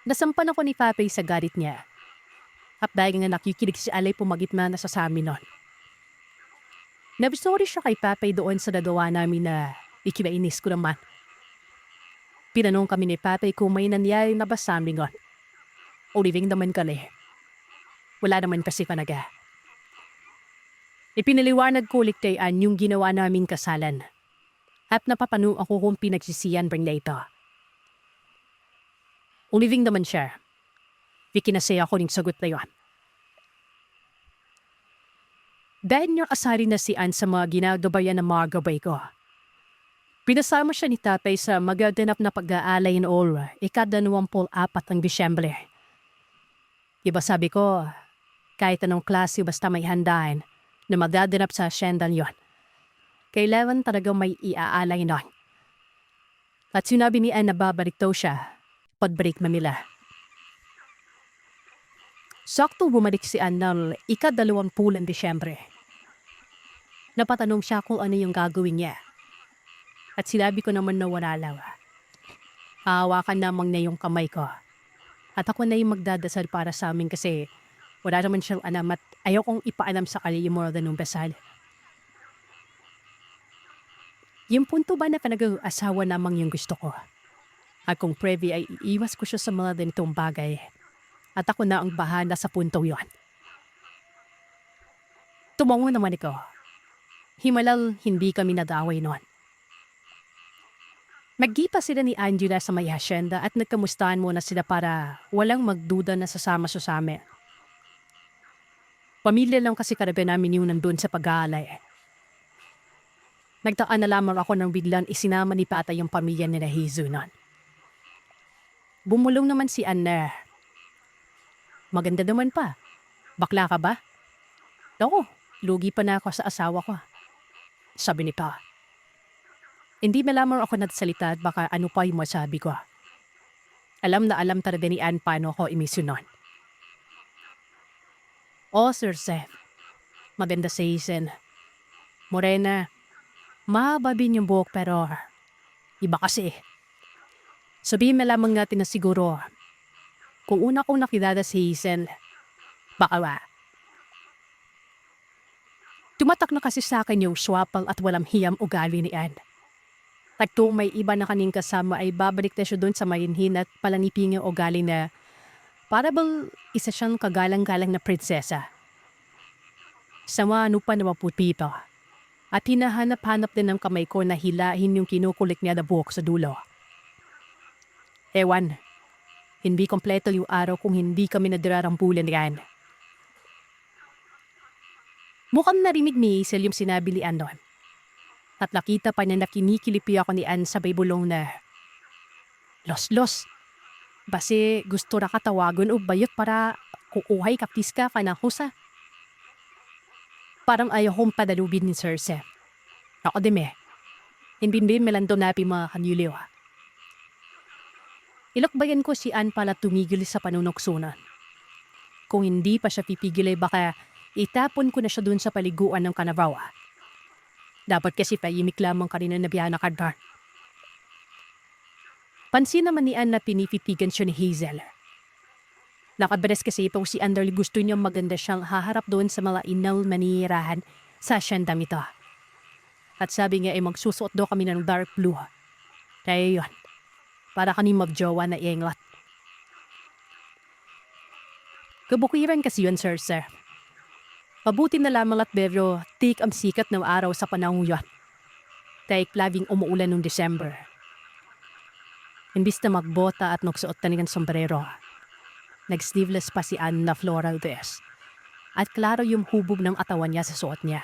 Nasampan ako ni Papay sa galit niya. At dahil nga nakikinig si Alay pumagitna na sa amin nun. Nabisori siya kay Papay doon sa nagawa namin na ikibainis ko naman. Pinanong kami ni Papay kung may nangyari na ba sa amin nun. O living naman kami. Wala naman kasi panaga. Ipinaliwanag ko ulit kay Ann yung ginawa naming kasalan. At napapano ako kung pinagsisiyan bring na ito. O living naman siya. Ikinasaya ko ning sagot na yun. Dahil niya asari na si Ann sa mga ginagabayan ng mga gabay ko. Pinasama siya ni tatay sa magaganap na pag-aalay in all, ika-24 ng Disyembre. Diba sabi ko, kahit anong klase basta may handaan na magaganap sa asyendal yon. Kailangan talaga may iaalay nun. At sinabi ni Ann na babalik daw siya, pag-break na nila. Sakto bumalik si Ann ng ika-20 Disyembre. Napatanong siya kung ano yung gagawin niya. At sinabi ko naman na wala lang. Hahawakan namang na yung kamay ko. At ako na yung magdadasal para sa amin kasi wala naman siyang alam at ayaw kong ipaalam sa kanya yung more than umbasal. Yung punto ba na panag-asawa namang yung gusto ko? At kung previ ay iiwas ko siya sa mga ganitong bagay. At ako na ang bahala sa puntong yon. Tumango naman ikaw. Himalal hindi kami nadaway noon. Nagkita sila ni Angela sa may hasyenda at nagkamustahan muna sila para walang magduda na sasama siya sa amin. Pamilya lang kasi karabi namin yung nandun sa pag-aalay. Nagtaan na lamang ako nang biglang isinama ni Pata yung pamilya nila Hizu nun. Bumulong naman si Anna. Maganda naman pa. Bakla ka ba? Oo, Lugi pa na ako sa asawa ko. Sabi ni Pa. Hindi malamang ako nagsalita at baka ano pa yung masabi ko. Alam na alam talaga ni Ann paano ako imisyonon. Sir Seth. Maganda sa Hazel. Morena. Mahaba din yung buhok pero iba kasi. Sabihin na lamang natin na siguro kung una kong nakilala si Hazel, baka tumatak na kasi sa akin yung swapang at walang hiyam ugali ni Ann. At kung may iba na kaning kasama ay babalik na siya doon sa mayinhin at palaniping yung ugali na para bang isa siyang kagalang-galang na prinsesa. Sama ano pa na maputi pa. At hinahanap-hanap din ng kamay ko na hilahin yung kinukulik niya na buhok sa dulo. Ewan, hindi kompleto yung araw kung hindi kami nadirarambulan yan. Mukhang narinig ni Hazel yung sinabi ni Ann noon. At nakita pa niya na kinikilipi ako ni Ann sa bulong na, Los, base gusto ra katawagon o bayot para kukuhay kapis ka panahusa. Parang ayaw kong padalubin ni Sir Seth. Ako din Hinbinbin melando napi mga kanyuliw. Ilokbayan ko si Ann pala tumigil sa panunoksunan. Kung hindi pa siya pipigil ay baka itapon ko na siya dun sa paliguan ng Kanabawa. Dapat kasi pahimik lamang kanina na biyahe na kadran. Pansin naman ni Ann na pinipitigan siya ni Hazel. Nakabares kasi itong si Ann dahil gusto niyang maganda siyang haharap doon sa mga inal manihirahan sa siyandang ito. At sabi niya ay magsusuot daw kami ng dark blue. Kaya yun, para kami magjowa na ienglat. Kabukiran kasi yun, Sir. Mabuti na lamang at bevro, tik ang sikat ng araw sa panahon yun. Taik labing umuulan noong December. Imbis na magbota at magsuot na ng sombrero, nag-sleeveless pa si Ann na floral dress. At klaro yung hubog ng atawan niya sa suot niya.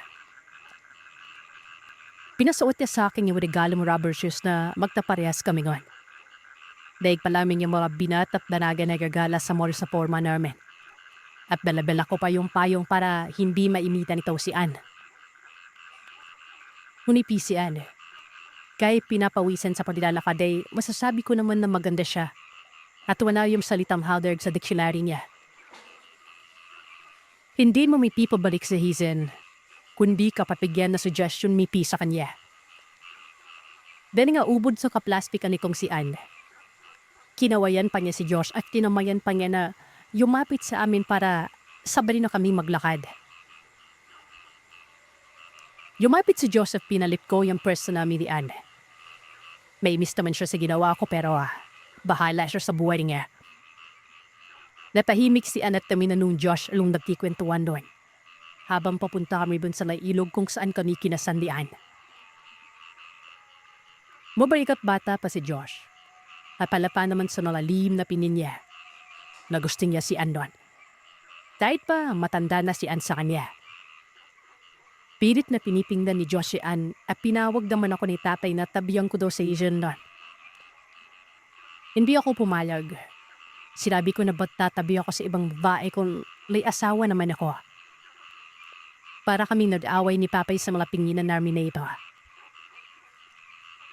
Pinasuot niya sa akin yung regalong rubber shoes na magtaparehas kami ngon. Daig pa lamang yung mga binat at danaga na gagala sa mall sa forma namin. At dala-dala ko pa yung payong para hindi maimitan ito si Ann. Hunipi si Ann. Kahit pinapawisan sa paglalakad ay masasabi ko naman na maganda siya. At wala yung salitang halderg sa dictionary niya. Hindi mo mipi pabalik sa Hazel, kundi kapapigyan na suggestion mipi sa kanya. Dahil nga ubod sa kaplastikan ni kong si Ann. Kinawayan pa niya si Josh at kinamayan pa niya na yumapit sa amin para sabay na kami maglakad. Yumapit si Joseph, pinalip ko yung purse namin ni Ann. May miss naman siya sa ginawa ko pero bahala siya sa buhay niya. Natahimik si Ann at kami na nung Josh along nagkikwentuhan doon. Habang papunta kami dun sa ilog kung saan kami kinasandian. Mabalik at bata pa si Josh. At palapa naman sa nalalim na pinin niya. Na gusto niya si Ann doon. Kahit pa matanda na si Ann sa kanya. Pilit na pinipinggan ni Josh si Ann at pinawag naman ako ni tatay na tabihan ko daw sa Asian doon. Hindi ako pumayag. Sinabi ko na ba't tatabi ako sa ibang babae kung may asawa naman ako. Para kaming nag-away ni Papay sa mga pinginan namin na ito.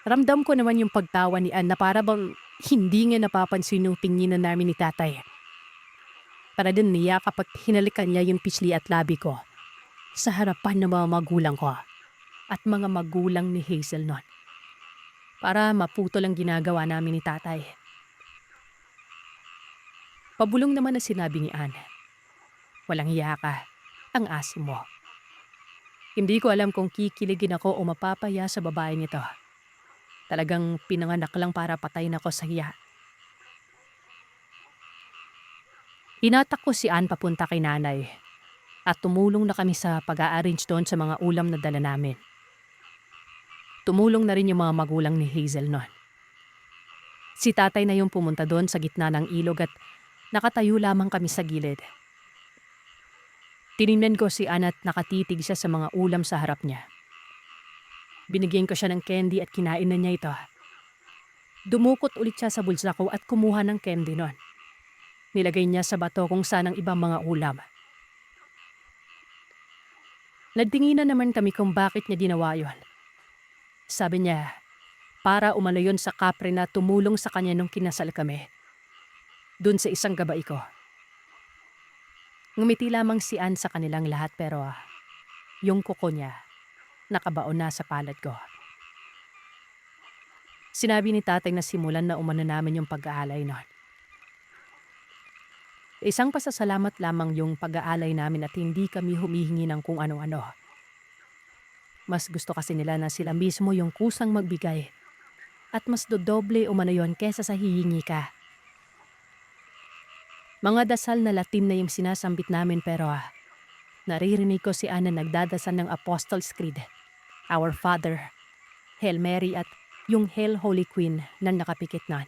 Ramdam ko naman yung pagtawa ni Ann na para bang hindi nga napapansin yung pinginan namin ni tatay. Para din niya kapag hinalikan niya yung pisli at labi ko sa harapan ng mga magulang ko at mga magulang ni Hazel noon. Para maputol ang ginagawa namin ni tatay. Pabulong naman na sinabi ni Ann. Walang hiya ka, ang asim mo. Hindi ko alam kung kikiligin ako o mapapaya sa babae nito. Talagang pinanganak lang para patayin ako sa hiya. Inatak ko si Ann papunta kay nanay at tumulong na kami sa pag-a-arrange doon sa mga ulam na dala namin. Tumulong na rin yung mga magulang ni Hazel noon. Si tatay na yung pumunta doon sa gitna ng ilog at nakatayo lamang kami sa gilid. Tinignan ko si Ann at nakatitig siya sa mga ulam sa harap niya. Binigyan ko siya ng candy at kinain na niya ito. Dumukot ulit siya sa bulsa ko at kumuha ng candy noon. Nilagay niya sa bato kung saan ang ibang mga ulam. Nagtinginan naman kami kung bakit niya ginawa yon. Sabi niya, para umano yun sa kapre na tumulong sa kanya nung kinasal kami. Dun sa isang gabay ko. Ngumiti lamang si Ann sa kanilang lahat pero yung kuko niya, nakabaon na sa palad ko. Sinabi ni tatay na simulan na umano namin yung pag-aalay noon. Isang pasasalamat lamang yung pag-aalay namin at hindi kami humihingi ng kung ano-ano. Mas gusto kasi nila na sila mismo yung kusang magbigay at mas dodoble umano yon kesa sa hihingi ka. Mga dasal na Latin na yung sinasambit namin pero naririnig ko si Anna nagdadasal ng Apostles' Creed, Our Father, Hail Mary at yung Hail Holy Queen na nakapikit na.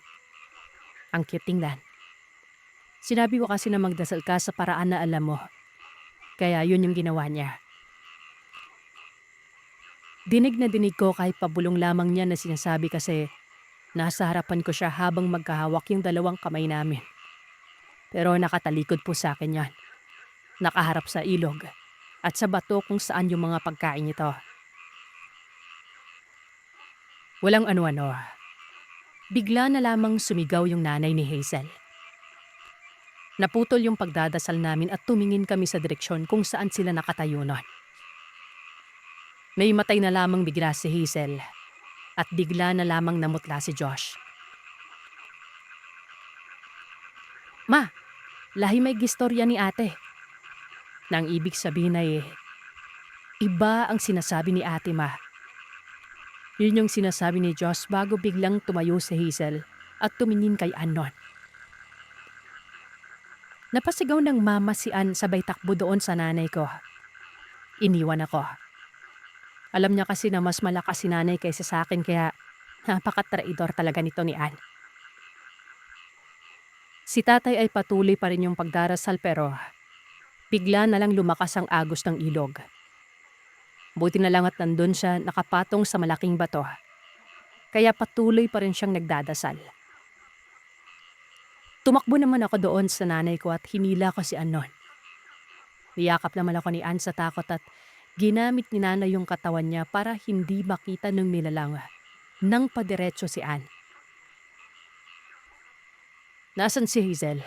Ang cute tingnan. Sinabi ko kasi na magdasal ka sa paraan na alam mo. Kaya yun yung ginawa niya. Dinig na dinig ko kahit pabulong lamang niya na sinasabi kasi nasa harapan ko siya habang magkahawak yung dalawang kamay namin. Pero nakatalikod po sa akin yan. Nakaharap sa ilog at sa bato kung saan yung mga pagkain nito. Walang ano-ano. Bigla na lamang sumigaw yung nanay ni Hazel. Naputol yung pagdadasal namin at tumingin kami sa direksyon kung saan sila nakatayo nun. May matay na lamang bigla si Hazel at bigla na lamang namutla si Josh. Ma, lahi may gistorya ni ate. Nang ibig sabihin ay iba ang sinasabi ni ate, ma. Yun yung sinasabi ni Josh bago biglang tumayo si Hazel at tumingin kay Ann nun. Napasigaw ng mama si Ann sabay takbo doon sa nanay ko. Iniwan ako. Alam niya kasi na mas malakas si nanay kaysa sa akin kaya napaka-traidor talaga nito ni Ann. Si tatay ay patuloy pa rin yung pagdarasal pero bigla na lang lumakas ang agos ng ilog. Buti na lang at nandun siya nakapatong sa malaking bato. Kaya patuloy pa rin siyang nagdadasal. Tumakbo naman ako doon sa nanay ko at hinila ko si Ann nun. Niyakap naman ako ni Ann sa takot at ginamit ni nanay yung katawan niya para hindi makita ng nilalang nang padiretso si Ann. Nasaan si Hazel?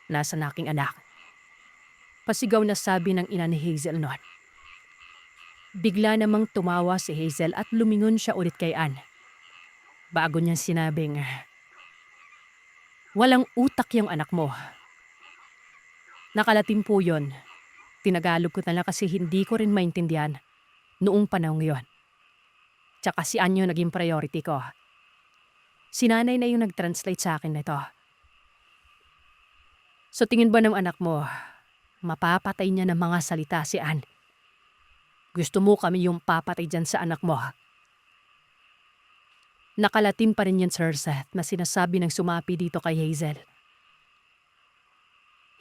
Nasaan aking anak? Pasigaw na sabi ng ina ni Hazel nun. Bigla namang tumawa si Hazel at lumingon siya ulit kay Ann. Bago niya sinabing, walang utak yung anak mo. Nakalatim po yun. Tinagalog ko na lang kasi hindi ko rin maintindihan noong panahon yun. Tsaka si Ann yung naging priority ko. Si nanay na yung nag-translate sa akin nito. So tingin ba ng anak mo, mapapatay niya ng mga salita si Ann? Gusto mo kami yung papatay dyan sa anak mo? Nakalatim pa rin yun, Sir Seth, na sinasabi ng sumapi dito kay Hazel.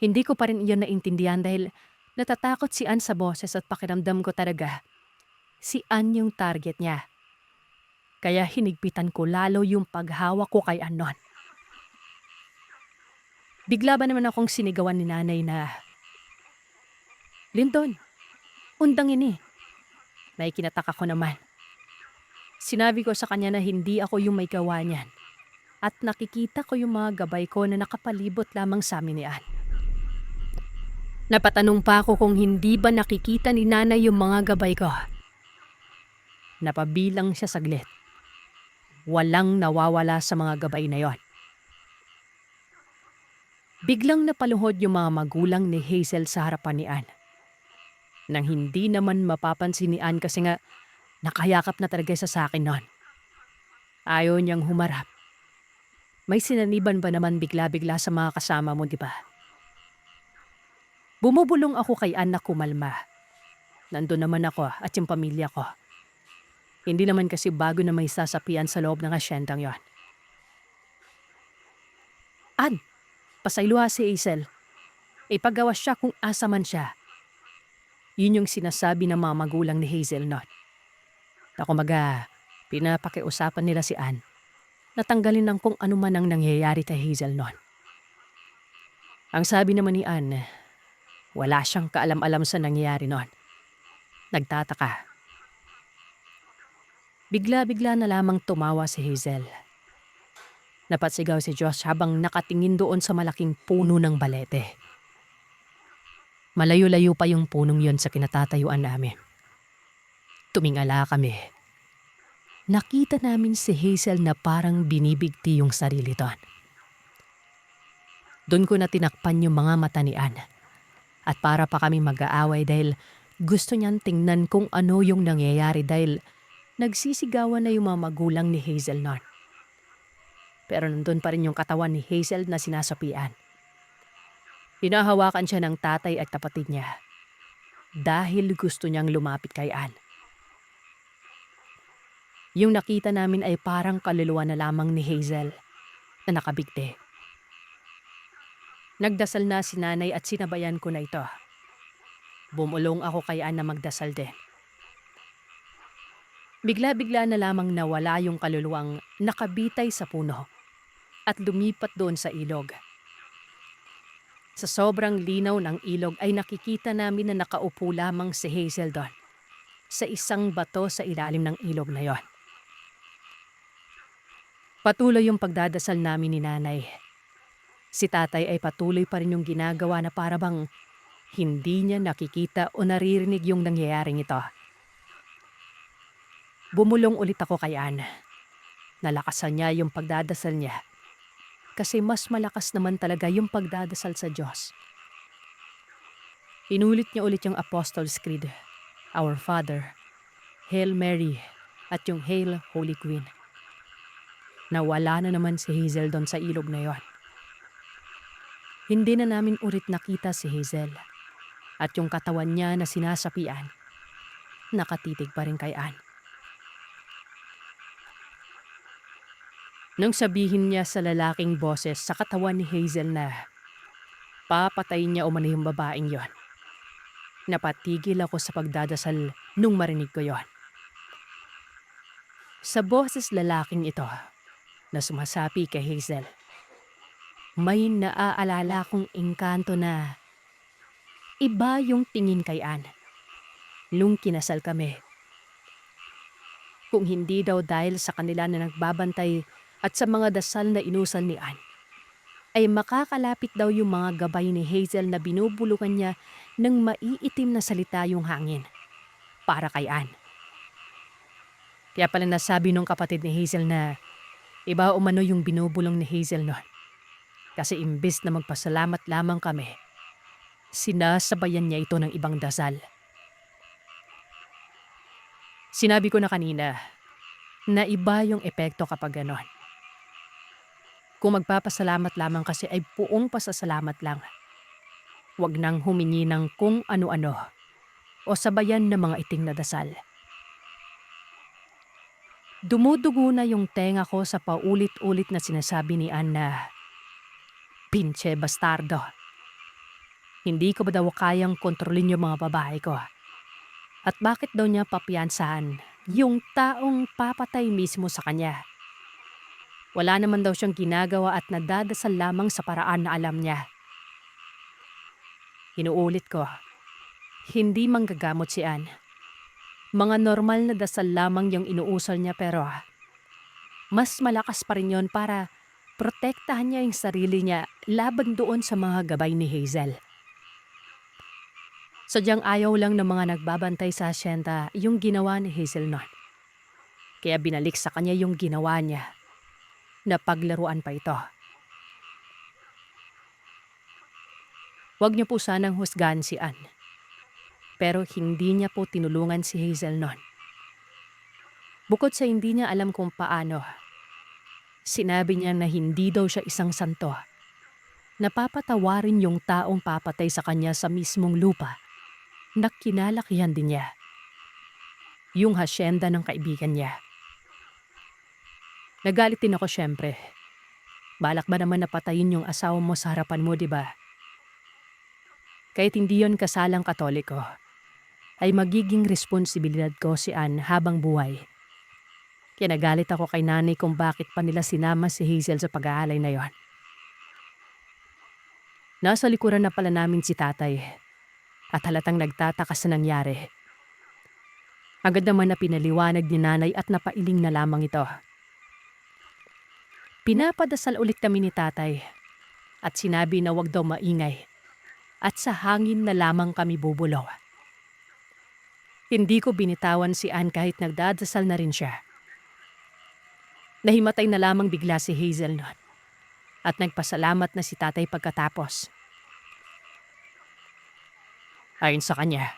Hindi ko pa rin iyon naintindihan dahil natatakot si Ann sa boses at pakiramdam ko talaga. Si Ann yung target niya. Kaya hinigpitan ko lalo yung paghawak ko kay Ann nun. Bigla ba naman akong sinigawan ni nanay na, Linton, undangin eh. May kinatak ako naman. Sinabi ko sa kanya na hindi ako yung may gawa niyan. At nakikita ko yung mga gabay ko na nakapalibot lamang sa amin ni Ann. Napatanong pa ako kung hindi ba nakikita ni nanay yung mga gabay ko. Napabilang siya saglit. Walang nawawala sa mga gabay na yon. Biglang napaluhod yung mga magulang ni Hazel sa harapan ni Ann. Nang hindi naman mapapansin ni Ann kasi nga nakayakap na talaga sa akin nun. Ayaw niyang humarap. May sinaniban ba naman bigla-bigla sa mga kasama mo, di ba? Bumubulong ako kay Ann na kumalma. Nandun naman ako at yung pamilya ko. Hindi naman kasi bago na may sasapian sa loob ng asyendang yon. Ann, pasayluha si Hazel. Ipagawas siya kung asa man siya. Yun yung sinasabi ng mga magulang ni Hazel nun. Nakumaga, pinapakiusapan nila si Ann. Natanggalin ng kung ano man ang nangyayari kay Hazel nun. Ang sabi naman ni Ann, wala siyang kaalam-alam sa nangyayari nun. Nagtataka. Bigla-bigla na lamang tumawa si Hazel. Napasigaw si Josh habang nakatingin doon sa malaking puno ng balete. Malayo-layo pa yung punong yon sa kinatatayuan namin. Tumingala kami. Nakita namin si Hazel na parang binibigti yung sarili doon. Doon ko na tinakpan yung mga mata ni Ann. At para pa kami mag-aaway dahil gusto niyang tingnan kung ano yung nangyayari dahil nagsisigawan na yung mga magulang ni Hazel noon. Pero nandun pa rin yung katawan ni Hazel na sinasapian. Hinahawakan siya ng tatay at kapatid niya dahil gusto niyang lumapit kay Ann. Yung nakita namin ay parang kaluluwa na lamang ni Hazel na nakabigti. Nagdasal na si nanay at sinabayan ko na ito. Bumulong ako kay Ann na magdasal din. Bigla-bigla na lamang nawala yung kaluluwang nakabitay sa puno at lumipat doon sa ilog. Sa sobrang linaw ng ilog ay nakikita namin na nakaupo lamang si Hazel doon sa isang bato sa ilalim ng ilog na yon. Patuloy yung pagdadasal namin ni nanay. Si tatay ay patuloy pa rin yung ginagawa na para bang hindi niya nakikita o naririnig yung nangyayaring ito. Bumulong ulit ako kay Ann. Nalakasan niya yung pagdadasal niya kasi mas malakas naman talaga yung pagdadasal sa Diyos. Inulit niya ulit yung Apostles' Creed, Our Father, Hail Mary, at yung Hail Holy Queen. Nawala na naman si Hazel doon sa ilog na yon. Hindi na namin ulit nakita si Hazel at yung katawan niya na sinasapian, nakatitig pa rin kay Ann. Nang sabihin niya sa lalaking boses sa katawan ni Hazel na papatayin niya umano yung babaeng yon, napatigil ako sa pagdadasal nung marinig ko yon. Sa boses lalaking ito na sumasapi kay Hazel, may naaalala kong engkanto na iba yung tingin kay Ann nung kinasal kami. Kung hindi daw dahil sa kanila na nagbabantay at sa mga dasal na inusal ni Ann, ay makakalapit daw yung mga gabay ni Hazel na binubulungan niya ng maiitim na salita yung hangin para kay Ann. Kaya pala nasabi nung kapatid ni Hazel na iba umano yung binubulong ni Hazel noon. Kasi imbis na magpasalamat lamang kami, sinasabayan niya ito ng ibang dasal. Sinabi ko na kanina na iba yung epekto kapag ganon. Kung magpapasalamat lamang kasi ay buong pasasalamat lang. Huwag nang humingi ng kung ano-ano o sabayan ng mga iting na dasal. Dumudugo na yung tenga ko sa paulit-ulit na sinasabi ni Ann na, "Pinche bastardo. Hindi ko ba daw kayang kontrolin yung mga babae ko? At bakit daw niya papiyansahan yung taong papatay mismo sa kanya? Wala naman daw siyang ginagawa at nadadasal lamang sa paraan na alam niya." Inuulit ko, hindi manggagamot si Ann. Mga normal na dasal lamang yung inuusal niya pero mas malakas pa rin yon para protektahan niya yung sarili niya laban doon sa mga gabay ni Hazel. Sadyang ayaw lang ng mga nagbabantay sa asyenda yung ginawa ni Hazel noon. Kaya binalik sa kanya yung ginawa niya na paglaruan pa ito. Huwag niyo po sanang husgahan si Ann. Pero hindi niya po tinulungan si Hazel noon. Bukod sa hindi niya alam kung paano, sinabi niya na hindi daw siya isang santo. Napapatawarin yung taong papatay sa kanya sa mismong lupa na kinalakihan din niya. Yung hasyenda ng kaibigan niya. Nagalit din ako syempre. Balak ba naman napatayin yung asawa mo sa harapan mo, di ba? Kahit hindi yon kasalang Katoliko, ay magiging responsibilidad ko si Ann habang buhay. Kaya nagalit ako kay nanay kung bakit pa nila sinama si Hazel sa pag-aalay na yon. Nasa likuran na pala namin si tatay at halatang nagtataka sa nangyari. Agad naman na pinaliwanag ni nanay at napailing na lamang ito. Pinapadasal ulit kami ni tatay at sinabi na wag daw maingay at sa hangin na lamang kami bubulaw. Hindi ko binitawan si Ann kahit nagdadasal na rin siya. Nahimatay na lamang bigla si Hazel noon at nagpasalamat na si tatay pagkatapos. Ayon sa kanya,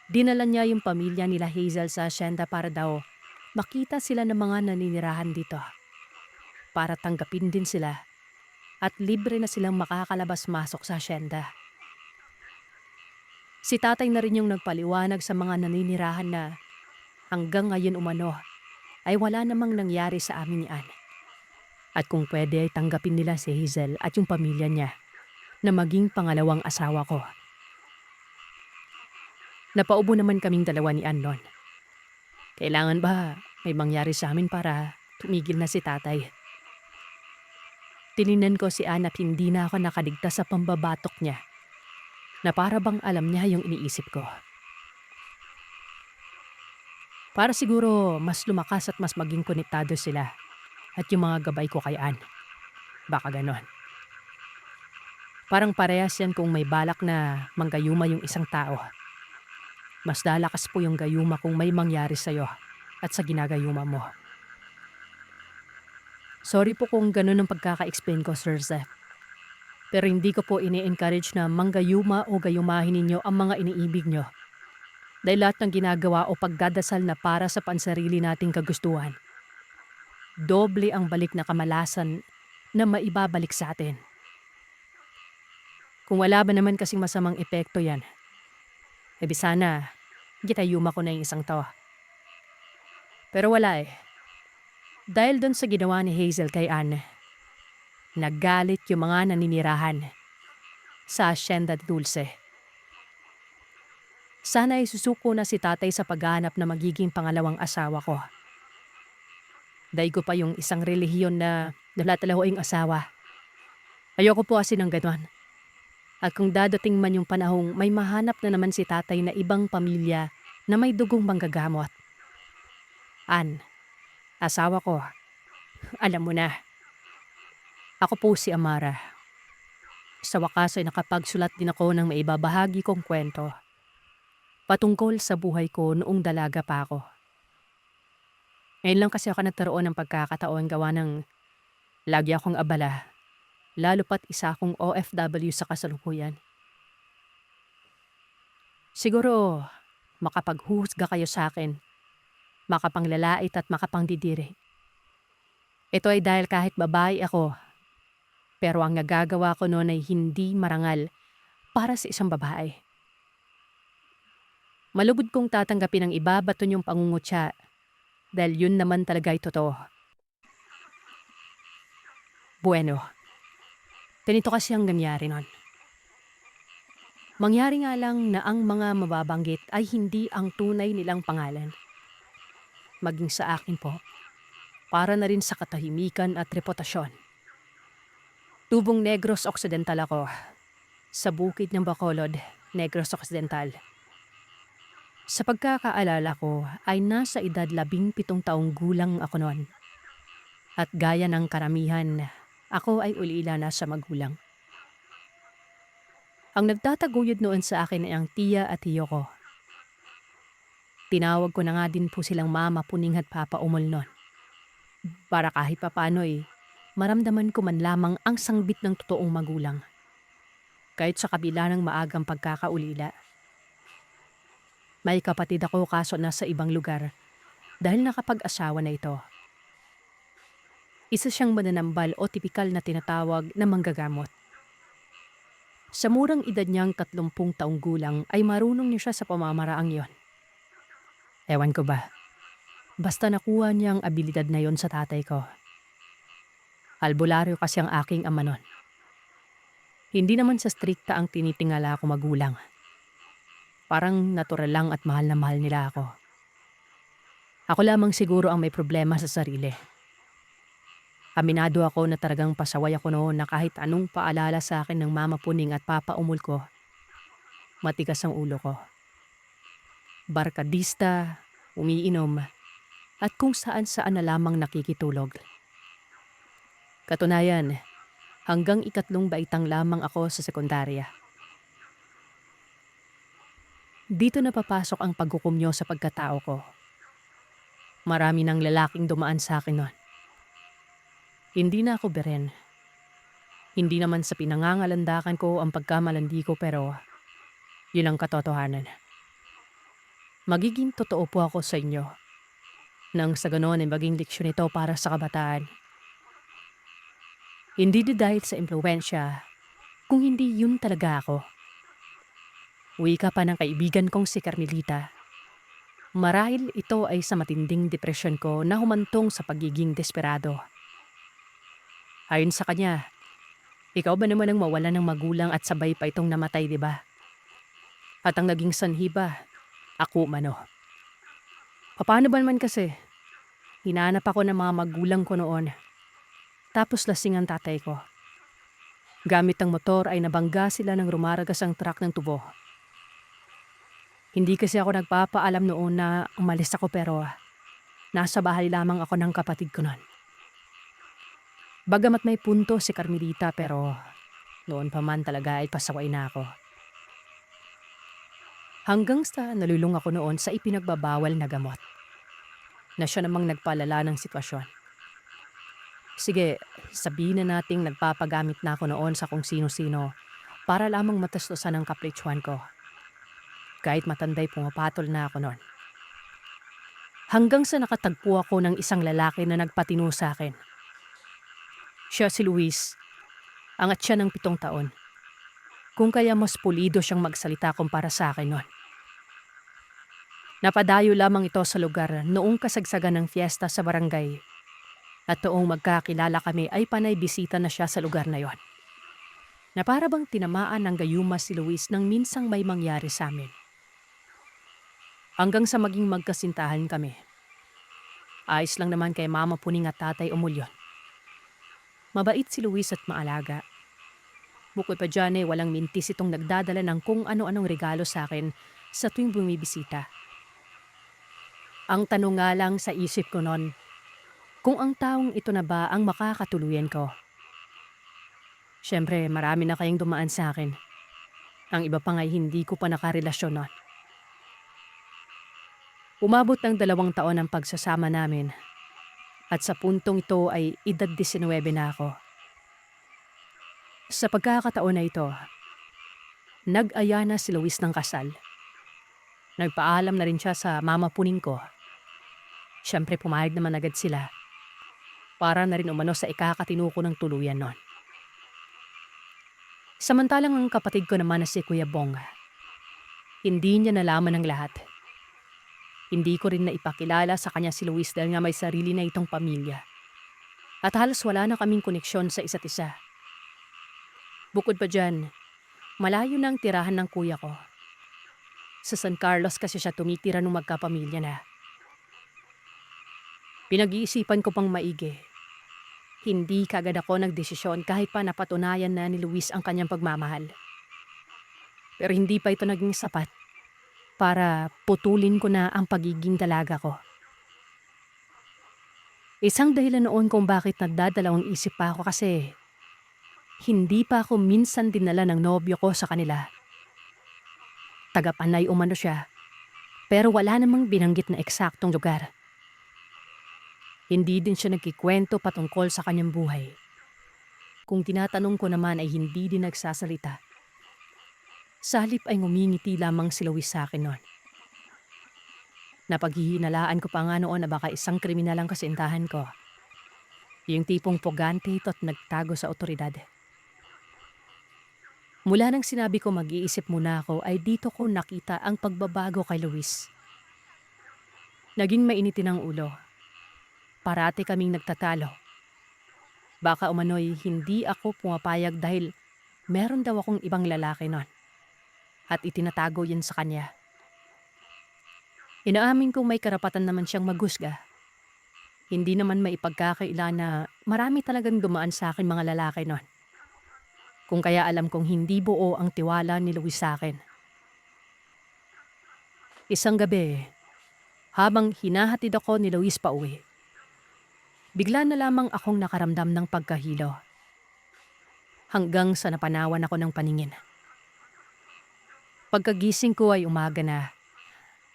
dinala niya yung pamilya nila Hazel sa asyenda para daw makita sila ng mga naninirahan dito. Para tanggapin din sila at libre na silang makakalabas-masok sa asyenda. Si tatay na rin yung nagpaliwanag sa mga naninirahan na hanggang ngayon umano ay wala namang nangyari sa amin ni Ann. At kung pwede ay tanggapin nila si Hazel at yung pamilya niya na maging pangalawang asawa ko. Napaubo naman kaming dalawa ni Ann noon. Kailangan ba may mangyari sa amin para tumigil na si tatay? Tininan ko si Ann at hindi na ako nakaligtas sa pambabatok niya na para bang alam niya yung iniisip ko. Para siguro mas lumakas at mas maging konektado sila at yung mga gabay ko kay Ann. Baka ganon. Parang parehas yan kung may balak na manggayuma yung isang tao. Mas lalakas po yung gayuma kung may mangyari sa'yo at sa ginagayuma mo. Sorry po kung ganon ang pagkaka-explain ko, Sir Zeph. Pero hindi ko po ini-encourage na manggayuma o gayumahin ninyo ang mga iniibig nyo. Dahil lahat ng ginagawa o pagdadasal na para sa pansarili nating kagustuhan, doble ang balik na kamalasan na maibabalik sa atin. Kung wala ba naman kasing masamang epekto yan, ebi sana ginayuma ko na yung isang to. Pero wala eh. Dahil doon sa ginawa ni Hazel kay Ann, naggalit yung mga naninirahan sa Hacienda Dulce. Sana ay susuko na si tatay sa paghahanap na magiging pangalawang asawa ko. Dahil ko pa yung isang relihiyon na nalatalahoing asawa. Ayoko po kasi ng ganon. At kung dadating man yung panahong may mahanap na naman si tatay na ibang pamilya na may dugong manggagamot. Ann, asawa ko, alam mo na. Ako po si Amara. Sa wakas ay nakapagsulat din ako ng maibabahagi kong kwento patungkol sa buhay ko noong dalaga pa ako. Ngayon lang kasi ako nagkaroon ng pagkakataon gawa ng lagi akong abala, lalo pat isa akong OFW sa kasalukuyan. Siguro makapaghuhusga kayo sa akin, makapanglalait at makapangdidiri. Ito ay dahil kahit babae ako, pero ang nagagawa ko noon ay hindi marangal para sa isang babae. Malubod kong tatanggapin ang iba baton yung pangungutya dahil yun naman talaga ay totoo. Bueno, ganito kasi ang nangyari nun. Mangyari nga lang na ang mga mababanggit ay hindi ang tunay nilang pangalan. Maging sa akin po, para na rin sa katahimikan at reputasyon. Tubong Negros Occidental ako, sa bukid ng Bacolod, Negros Occidental. Sa pagkakaalala ko ay nasa edad 17 taong gulang ako noon. At gaya ng karamihan, ako ay ulila na sa magulang. Ang nagtataguyod noon sa akin ay ang tiya at tiyo ko. Tinawag ko na nga din po silang mama, puning at papa umol noon. Para kahit papano maramdaman ko man lamang ang sangbit ng totoong magulang. Kahit sa kabila ng maagang pagkakaulila. May kapatid ako kaso nasa ibang lugar dahil nakapag-asawa na ito. Isa siyang mananambal o tipikal na tinatawag na manggagamot. Sa murang edad niyang 30 taong gulang ay marunong niya siya sa pamamaraang yon. Ewan ko ba, basta nakuha niya ang abilidad na yon sa tatay ko. Albularyo kasi ang aking ama nun. Hindi naman sa strikta ang tinitingala ko magulang. Parang natural lang at mahal na mahal nila ako. Ako lamang siguro ang may problema sa sarili. Aminado ako na talagang pasaway ako noon na kahit anong paalala sa akin ng mama puning at papa umul ko, matigas ang ulo ko. barkadista, umiinom, at kung saan-saan na lamang nakikitulog. Katunayan, hanggang ikatlong baitang lamang ako sa sekundarya. Dito na papasok ang pagkukumyo sa pagkatao ko. Marami ng lalaking dumaan sa akin noon. Hindi na ako beren. Hindi naman sa pinangangalandakan ko ang pagkamalandi ko, pero yun ang katotohanan. Magiging totoo po ako sa inyo nang sa ganon ay maging leksyon ito para sa kabataan. Hindi din dahil sa impluwensya, kung hindi yun talaga ako. Wika pa ng kaibigan kong si Carmelita. Marahil ito ay sa matinding depresyon ko na humantong sa pagiging desperado. Ayon sa kanya, ikaw ba naman ang mawalan ng magulang at sabay pa itong namatay, di ba? At ang naging sanhi ba, ako mano. Paano ba naman kasi? Hinahanap ako ng mga magulang ko noon. Tapos lasing ang tatay ko. Gamit ang motor ay nabangga sila ng rumaragas ang truck ng tubo. Hindi kasi ako nagpapaalam noon na umalis ako, pero nasa bahay lamang ako ng kapatid ko noon. Bagamat may punto si Carmelita, pero noon pa man talaga ay pasaway na ako. Hanggang sa nalulung ako noon sa ipinagbabawal na gamot, na siya namang nagpalala ng sitwasyon. Sige, sabihin na nating nagpapagamit na ako noon sa kung sino-sino para lamang matastusan ang kapritsyuhan ko. Kahit matanday pumapatol na ako noon. Hanggang sa nakatagpo ako ng isang lalaki na nagpatino sa akin. Siya si Luis, angat siya ng 7 taon. Kung kaya mas pulido siyang magsalita kumpara sa akin noon. Napadayo lamang ito sa lugar noong kasagsagan ng fiesta sa barangay. At noong magkakilala kami ay panay bisita na siya sa lugar na yon. Na para bang tinamaan ng gayuma si Luis nang minsang may mangyari sa amin. Hanggang sa maging magkasintahan kami. Ayos lang naman kay Mama Puning at Tatay Umulyon. Mabait si Luis at maalaga. Bukod pa dyan walang mintis itong nagdadala ng kung ano-anong regalo sa akin sa tuwing bumibisita. Ang tanong nga lang sa isip ko noon, kung ang taong ito na ba ang makakatuluyan ko? Siyempre, marami na kayong dumaan sa akin. Ang iba pa nga'y hindi ko pa nakarelasyon noon. Umabot ng 2 taon ang pagsasama namin. At sa puntong ito ay edad 19 na ako. Sa pagkakataon na ito, nag-aya na si Luis ng kasal. Nagpaalam na rin siya sa Mama Puning ko. Siyempre pumayag naman agad sila. Para na rin umano sa ikakatinuko ng tuluyan noon. Samantalang ang kapatid ko naman na si Kuya Bong, hindi niya nalaman ang lahat. Hindi ko rin naipakilala sa kanya si Luis dahil nga may sarili na itong pamilya. At halos wala na kaming koneksyon sa isa't isa. Bukod pa dyan, malayo na ang tirahan ng kuya ko. Sa San Carlos kasi siya tumitira nung magkapamilya na. Pinag-iisipan ko pang maigi. Hindi kagad ako nagdesisyon kahit pa napatunayan na ni Luis ang kanyang pagmamahal. Pero hindi pa ito naging sapat para putulin ko na ang pagiging dalaga ko. Isang dahilan noon kung bakit nagdadalawang isip pa ako kasi hindi pa ako minsan dinala ng nobyo ko sa kanila. Tagapanay umano siya, pero wala namang binanggit na eksaktong lugar. Hindi din siya nagkikwento patungkol sa kanyang buhay. Kung tinatanong ko naman ay hindi din nagsasalita. Sa halip ay ngumingiti lamang si Luis sa akin noon. Napaghihinalaan ko pa nga noon na baka isang kriminal ang kasintahan ko. Yung tipong pugante ito at nagtago sa otoridad. Mula nang sinabi ko mag-iisip muna ako ay dito ko nakita ang pagbabago kay Luis. Naging mainitin ang ulo. Parati kaming nagtatalo. Baka umano'y hindi ako pumapayag dahil meron daw akong ibang lalaki noon. At itinatago yan sa kanya. Inaamin kong may karapatan naman siyang maghusga. Hindi naman maipagkakaila na marami talagang dumaan sa akin mga lalaki noon. Kung kaya alam kong hindi buo ang tiwala ni Luis sa akin. Isang gabi, habang hinahatid ako ni Luis pauwi, bigla na lamang akong nakaramdam ng pagkahilo hanggang sa napanawan ako ng paningin. Pagkagising ko ay umaga na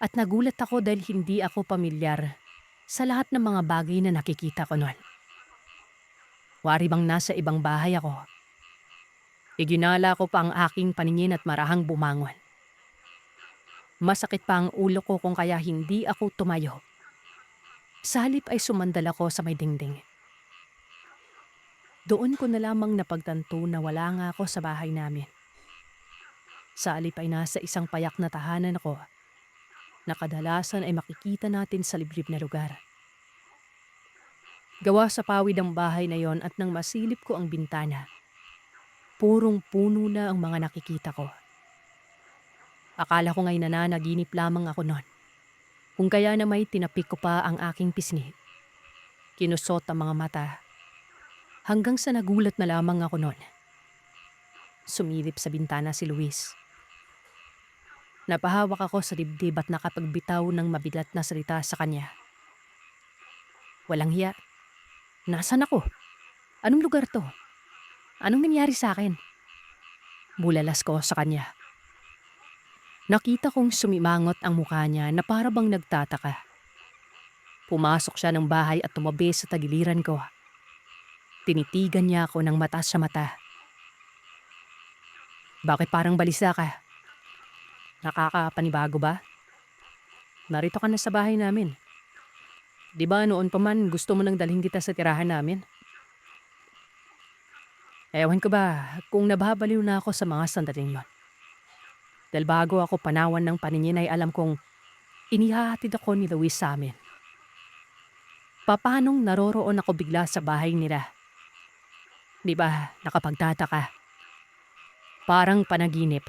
at nagulat ako dahil hindi ako pamilyar sa lahat ng mga bagay na nakikita ko noon. Wari bang nasa ibang bahay ako. Iginala ko pa ang aking paningin at marahang bumangon. Masakit pa ang ulo ko kung kaya hindi ako tumayo. Sa halip ay sumandal ako sa may dingding. Doon ko na lamang napagtanto na wala nga ako sa bahay namin. Sa halip ay nasa isang payak na tahanan ako na kadalasan ay makikita natin sa liblib na lugar. Gawa sa pawid ang bahay na yon at nang masilip ko ang bintana, purong puno na ang mga nakikita ko. Akala ko nga'y nananaginip lamang ako noon. Kung kaya na may tinapik ko pa ang aking pisngi. Kinusot ang mga mata. Hanggang sa nagulat na lamang ako noon. Sumilip sa bintana si Luis. Napahawak ako sa dibdib at nakapagbitaw ng mabigat na salita sa kanya. Walang hiya. Nasaan ako? Anong lugar to? Anong nangyari sa akin? Bulalas ko sa kanya. Nakita kong sumimangot ang mukha niya na para bang nagtataka. Pumasok siya ng bahay at tumabi sa tagiliran ko. Tinitigan niya ako ng mata sa mata. Bakit parang balisa ka? Nakakapanibago ba? Narito ka na sa bahay namin. Di ba noon pa man gusto mo nang dalhin kita sa tirahan namin? Ewan ko ba kung nababaliw na ako sa mga sandaling yon. Dahil bago ako panawan ng paningin ay alam kong inihahatid ako ni Luis sa amin. Papanong naroroon ako bigla sa bahay nila? Di ba nakapagtataka? Parang panaginip.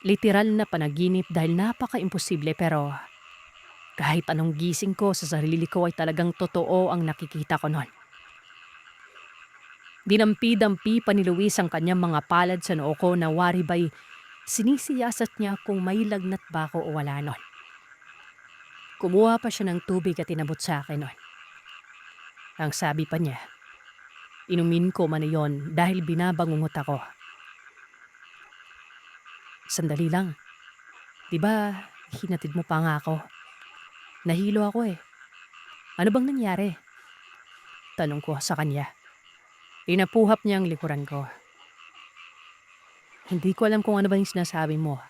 Literal na panaginip dahil napaka-imposible pero kahit anong gising ko sa sarili ko ay talagang totoo ang nakikita ko noon. Dinampi-dampi pa ni Luis ang kanyang mga palad sa noo ko na wari ba'y sinisiyasat niya kung may lagnat ba ako o wala noon. Kumuha pa siya ng tubig at inabot sa akin noon. Ang sabi pa niya, inumin ko man yon dahil binabangungot ako. Sandali lang. Di ba hinatid mo pa nga ako? Nahilo ako eh. Ano bang nangyari? Tanong ko sa kanya. Inapuhap niya ang likuran ko. Hindi ko alam kung ano ba yung sinasabi mo.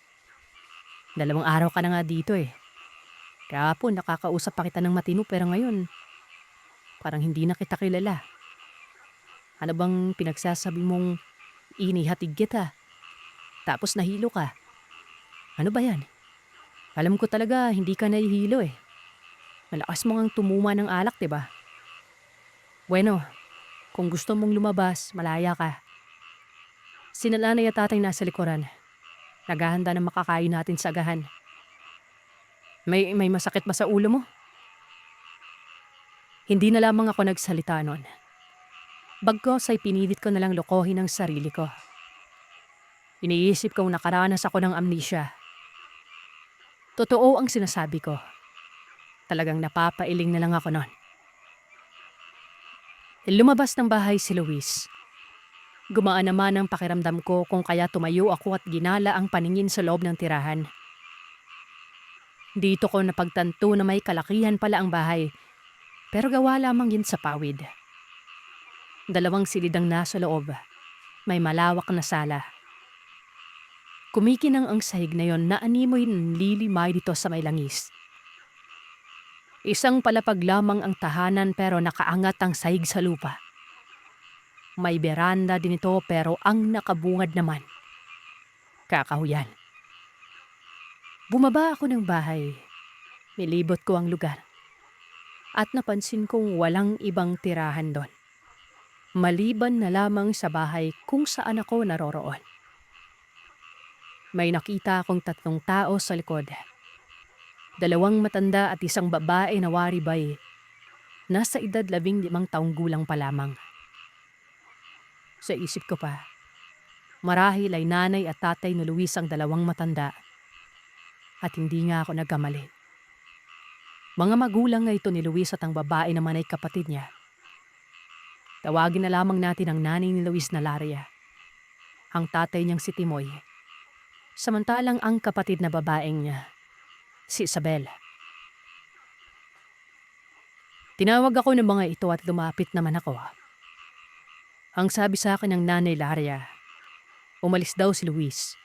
2 araw ka na nga dito eh. Kahapon nakakausap pa kita ng matino pero ngayon parang hindi na kita kilala. Ano bang pinagsasabi mong inihatid kita? Tapos nahilo ka. Ano ba yan? Alam ko talaga hindi ka nahihilo eh. Malakas mo ngang tumuma ng alak, diba? Bueno, kung gusto mong lumabas, malaya ka. Si nanay at tatay nasa likuran. Naghahanda ng makakain natin sa agahan. May masakit ba sa ulo mo? Hindi na lamang ako nagsalita noon. Bagkos ay pinilit ko na lang lokohin ang sarili ko. Iniisip kong nakaranas ako ng amnesia. Totoo ang sinasabi ko. Talagang napapailing na lang ako noon. Lumabas ng bahay si Luis. Gumaan naman ang pakiramdam ko kung kaya tumayo ako at ginala ang paningin sa loob ng tirahan. Dito ko napagtanto na may kalakihan pala ang bahay, pero gawa lamang yun sa pawid. 2 silid ang nasa loob. May malawak na sala. Kumikinang ang sahig na yon na animoy lilimay dito sa may langis. Isang palapag lamang ang tahanan pero nakaangat ang sahig sa lupa. May beranda din ito pero ang nakabungad naman. Kakahuyan. Bumaba ako ng bahay. Nilibot ko ang lugar. At napansin kong walang ibang tirahan doon. Maliban na lamang sa bahay kung saan ako naroroon. May nakita akong 3 tao sa likod. 2 matanda at isang babae na waribay. Nasa edad 15 taong gulang pa lamang. Sa isip ko pa, marahil ay nanay at tatay ni Luis ang 2 matanda. At hindi nga ako nagkamali. Mga magulang nga ito ni Luis at ang babae naman ay kapatid niya. Tawagin na lamang natin ang nanay ni Luis na Laria. Ang tatay niyang si Timoy. Samantalang ang kapatid na babaeng niya, si Isabel. Tinawag ako ng mga ito at lumapit naman ako. Ang sabi sa akin ng nanay Laria, umalis daw si Luis.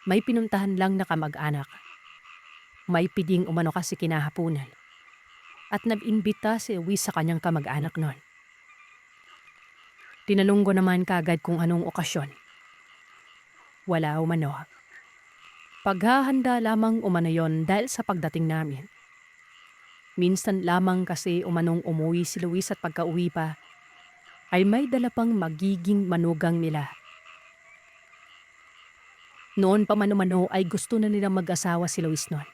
May pinuntahan lang na kamag-anak. May piding umano kasi kinahapunan. At nag-imbita si Luis sa kanyang kamag-anak noon. Tinanong ko naman kagad kung anong okasyon. Wala umano. Paghahanda lamang umano yon dahil sa pagdating namin. Minsan lamang kasi umanong umuwi si Luis at pagka-uwi pa, ay may dala pang magiging manugang nila. Noon pa mano-mano ay gusto na nilang mag-asawa si Luis noon.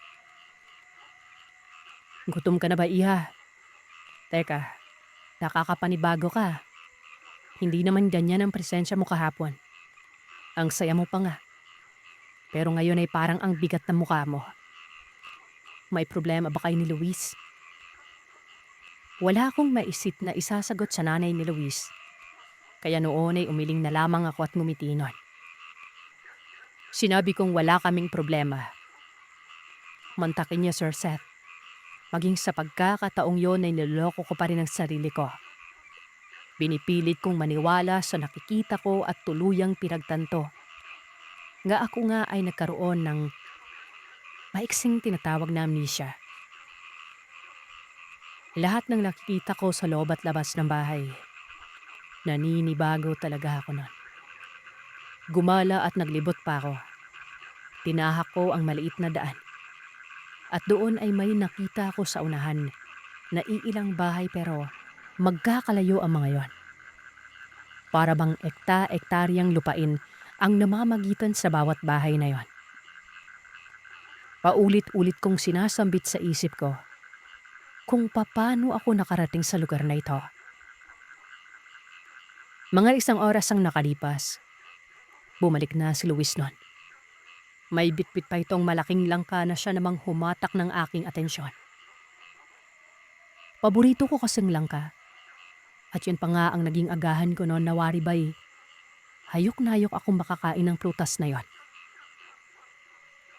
Gutom ka na ba, iha? Teka, nakakapanibago ka. Hindi naman ganyan ang presensya mo kahapon. Ang saya mo pa nga. Pero ngayon ay parang ang bigat ng mukha mo. May problema ba kayo ni Luis? Wala akong maisip na isasagot sa nanay ni Luis. Kaya noon ay umiling na lamang ako at ngumiti noon. Sinabi kong wala kaming problema. Mantakin niya, Sir Seth. Maging sa pagkakataong yon ay niloloko ko pa rin ang sarili ko. Binipilit kong maniwala sa nakikita ko at tuluyang pinagtanto. Nga ako nga ay nagkaroon ng maiksing tinatawag na amnesia. Lahat ng nakikita ko sa loob at labas ng bahay, naninibago talaga ako noon. Gumala at naglibot pa ako. Tinahak ko ang maliit na daan. At doon ay may nakita ko sa unahan na iilang bahay pero magkakalayo ang mga yon. Para bang ekta-ektaryang lupain ang namamagitan sa bawat bahay na yon. Paulit-ulit kong sinasambit sa isip ko kung paano ako nakarating sa lugar na ito. Mga 1 oras ang nakalipas. Bumalik na si Luis noon. May bitbit pa itong malaking langka na siya namang humatak ng aking atensyon. Paborito ko kasing langka. At yun pa nga ang naging agahan ko noon na waribay. Hayok na hayok akong makakain ng prutas na yon.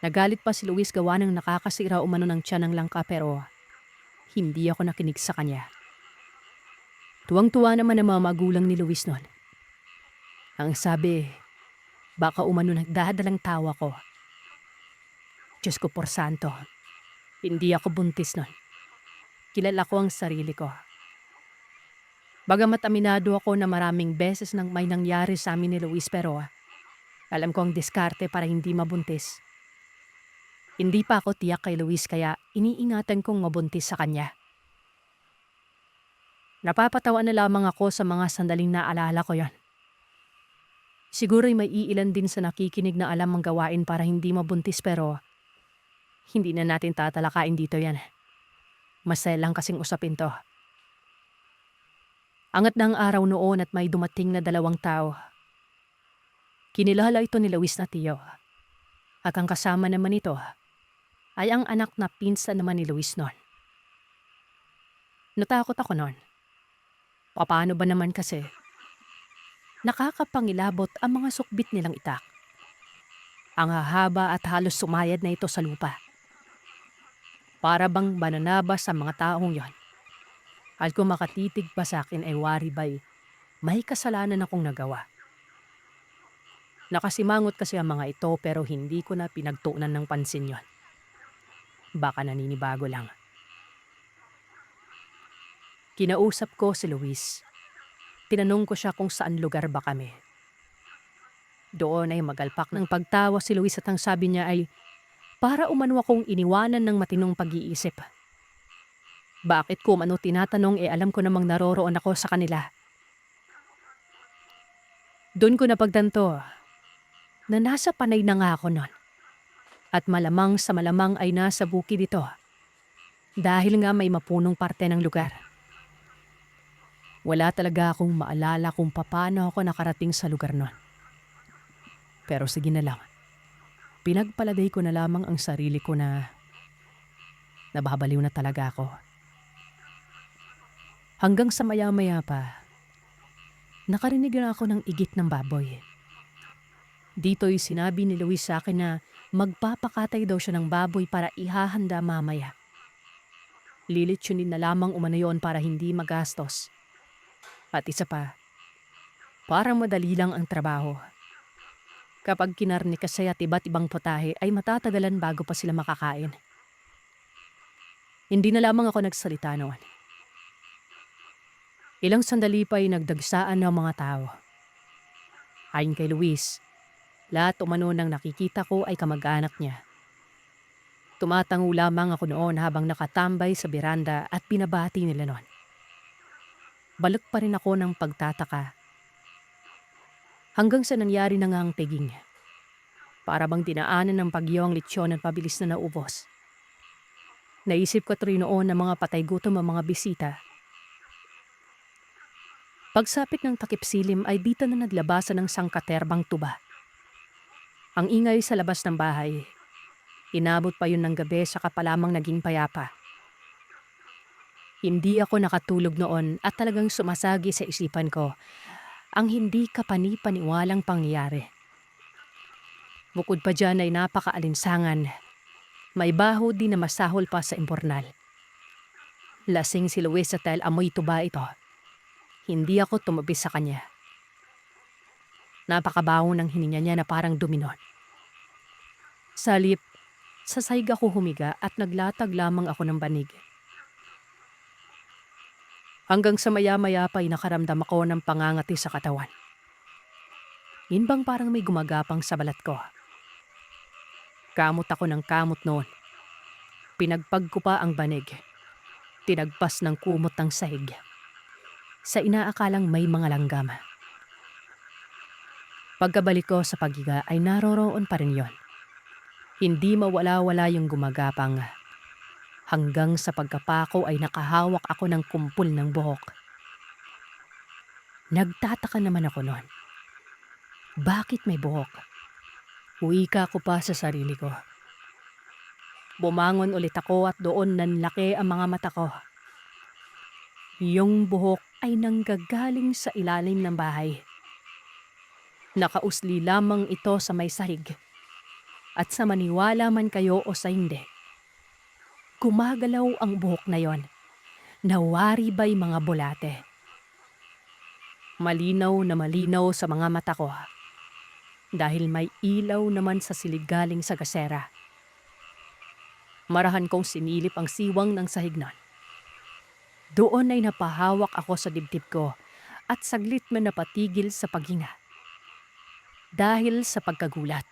Nagalit pa si Luis gawa ng nakakasira umano ng tiyan ng langka pero hindi ako nakinig sa kanya. Tuwang-tuwa naman ang mga magulang ni Luis noon. Ang sabi, baka umano nagdadalang tawa ko. Diyos ko por santo, hindi ako buntis noon. Kilala ko ang sarili ko. Bagamat aminado ako na maraming beses nang may nangyari sa amin ni Luis pero alam ko ang diskarte para hindi mabuntis. Hindi pa ako tiyak kay Luis kaya iniingatan kong mabuntis sa kanya. Napapatawa na lamang ako sa mga sandaling naalala ko yon. Siguro'y may iilan din sa nakikinig na alam ang gawain para hindi mabuntis pero hindi na natin tatalakayin dito yan. Masaya lang kasing usapin to. Angat ng araw noon at may dumating na 2 tao. Kinilala ito ni Luis na tiyo. At ang kasama naman ito ay ang anak na pinsan naman ni Luis noon. Natakot ako noon. Paano ba naman kasi? Nakakapangilabot ang mga sukbit nilang itak. Ang hahaba at halos sumayad na ito sa lupa. Para bang mananaba sa mga taong yon. At kung makatitig pa sa akin ay waribay, may kasalanan akong nagawa. Nakasimangot kasi ang mga ito pero hindi ko na pinagtuunan ng pansin yon. Baka naninibago lang. Kinausap ko si Luis. Tinanong ko siya kung saan lugar ba kami. Doon ay magalpak ng pagtawa si Luis at ang sabi niya ay para umano akong iniwanan ng matinong pag-iisip. Bakit ko umano tinatanong alam ko namang naroroon ako sa kanila. Doon ko napagtanto na nasa panay na nga ako noon. At malamang sa malamang ay nasa bukid ito. Dahil nga may mapunong parte ng lugar. Wala talaga akong maalala kung paano ako nakarating sa lugar noon. Pero sige na lang. Pinagpalagay ko na lamang ang sarili ko na nababaliw na talaga ako. Hanggang sa maya-maya pa, nakarinig na ako ng igit ng baboy. Dito'y sinabi ni Luis sa akin na magpapakatay daw siya ng baboy para ihahanda mamaya. Lilitsunin na lamang umano yon para hindi magastos. At isa pa, parang madali lang ang trabaho. Kapag kinarne kasi at iba't ibang putahe ay matatagalan bago pa sila makakain. Hindi na lamang ako nagsalita noon. Ilang sandali pa ay nagdagsaan ng mga tao. Ayon kay Luis, lahat umano ng nakikita ko ay kamag-anak niya. Tumatango lamang ako noon habang nakatambay sa beranda at binabati nila noon. Balak pa rin ako ng pagtataka. Hanggang sa nangyari na nga ang tiging. Para bang dinaanan ng bagyo ang lechon at pabilis na naubos. Naisip ko rin noon na mga patay gutom ang mga bisita. Pagsapit ng takip silim ay dito na naglabasan ng sangkaterbang tuba. Ang ingay sa labas ng bahay. Inabot pa yun ng gabi saka pa lamang naging payapa. Hindi ako nakatulog noon at talagang sumasagi sa isipan ko ang hindi kapani-paniwalang pangyayari. Bukod pa dyan ay napakaalinsangan. May baho din na masahol pa sa imbornal. Lasing si Luis at dahil amoy tuba ito. Hindi ako tumabi sa kanya. Napakabaho ng hininga niya na parang duminon. Sa halip, sa sahig ako humiga at naglatag lamang ako ng banig. Hanggang sa maya-maya pa ay nakaramdam ako ng pangangati sa katawan. Yun bang parang may gumagapang sa balat ko. Kamot ako ng kamot noon. Pinagpag ko pa ang banig. Tinagpas ng kumot ng sahig. Sa inaakalang may mga langgam. Pagkabalik ko sa paghiga ay naroroon pa rin yon. Hindi mawala-wala yung gumagapang. Hanggang sa pagkapako ay nakahawak ako ng kumpul ng buhok. Nagtataka naman ako noon. Bakit may buhok? Wika ko pa sa sarili ko. Bumangon ulit ako at doon nanlaki ang mga mata ko. Yung buhok ay nanggagaling sa ilalim ng bahay. Nakausli lamang ito sa may sahig. At sa maniwala man kayo o sa hindi, gumagalaw ang buhok na yon. Nawari ba'y mga bulate? Malinaw na malinaw sa mga mata ko. Dahil may ilaw naman sa silid galing sa gasera. Marahan kong sinilip ang siwang ng sahig nun. Doon ay napahawak ako sa dibdib ko at saglit man napatigil sa paghinga. Dahil sa pagkagulat.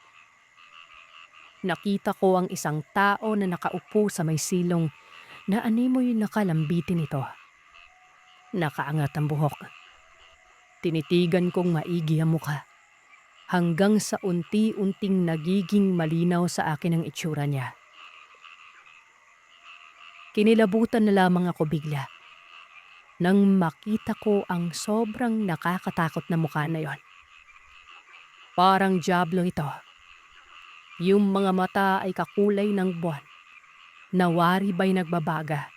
Nakita ko ang isang tao na nakaupo sa may silong na animoy nakalambitin ito. Nakaangat ang buhok. Tinitigan kong maigi ang mukha. Hanggang sa unti-unting nagiging malinaw sa akin ang itsura niya. Kinilabutan na lamang ako bigla nang makita ko ang sobrang nakakatakot na mukha na yon. Parang dyablo ito. Yung mga mata ay kakulay ng buwan. Nawari ba'y nagbabaga.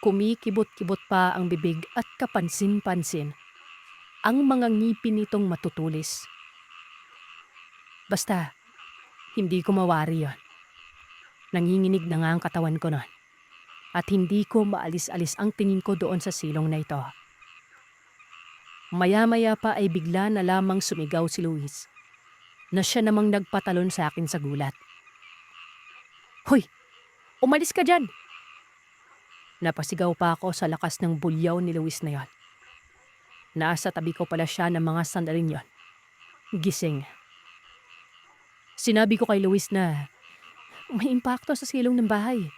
Kumikibot-kibot pa ang bibig at kapansin-pansin ang mga ngipin nitong matutulis. Basta, hindi ko mawari yon. Nanginginig na nga ang katawan ko noon. At hindi ko maalis-alis ang tingin ko doon sa silong na ito. Maya-maya pa ay bigla na lamang sumigaw si Luis. Na siya namang nagpatalon sa akin sa gulat. Hoy! Umalis ka dyan! Napasigaw pa ako sa lakas ng bulyaw ni Luis na yon. Nasa tabi ko pala siya ng mga sandaling yon. Gising. Sinabi ko kay Luis na may impakto sa silong ng bahay.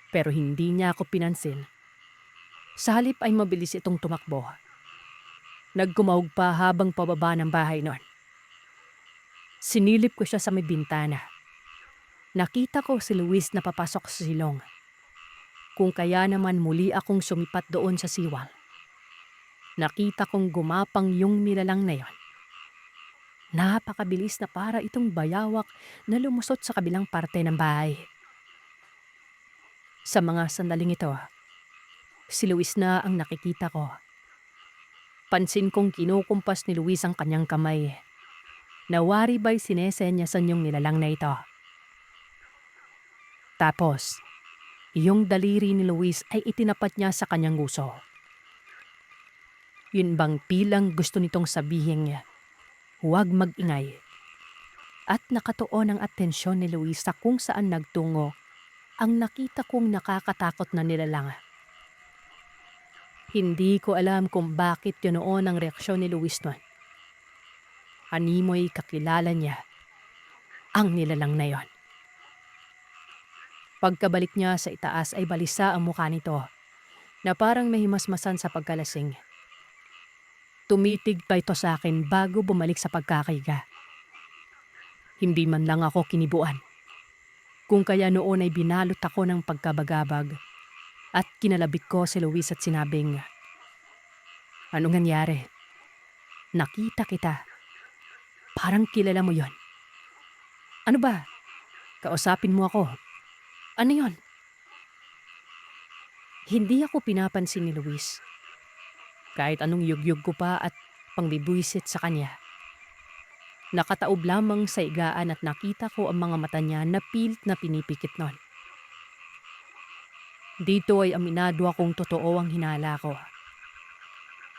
Pero hindi niya ako pinansin. Sa halip ay mabilis itong tumakbo. Nagkumahog pa habang pababa ng bahay noon. Sinilip ko siya sa may bintana. Nakita ko si Luis na papasok sa silong. Kung kaya naman muli akong sumipat doon sa siwang. Nakita kong gumapang yung nilalang na yon. Napakabilis na para itong bayawak na lumusot sa kabilang parte ng bahay. Sa mga sandaling ito, si Luis na ang nakikita ko. Pansin kong kinukumpas ni Luis ang kanyang kamay. Nawari ba'y sinesenyasan yung nilalang na ito. Tapos, yung daliri ni Luis ay itinapat niya sa kanyang guso. Yun bang pilang gusto nitong sabihin niya, huwag mag-ingay. At nakatuon ang atensyon ni Luis sa kung saan nagtungo ang nakita kong nakakatakot na nilalang. Hindi ko alam kung bakit yun noon ang reaksyon ni Luis noon. Animoy kakilala niya ang nilalang na yon. Pagkabalik niya sa itaas ay balisa ang mukha nito na parang may himasmasan sa pagkalasing. Tumitig pa ito sa akin bago bumalik sa pagkakaiga. Hindi man lang ako kinibuan. Kung kaya noon ay binalot ako ng pagkabagabag at kinalabit ko si Luis at sinabing, "Anong nangyari? Nakita kita. Parang kilala mo yon. Ano ba? Kausapin mo ako. Ano yon?" Hindi ako pinapansin ni Luis. Kahit anong yugyug ko pa at pangbibwisit sa kanya. Nakataob lamang sa igaan at nakita ko ang mga mata niya na pilit na pinipikit nun. Dito ay aminado akong totoo ang hinala ko.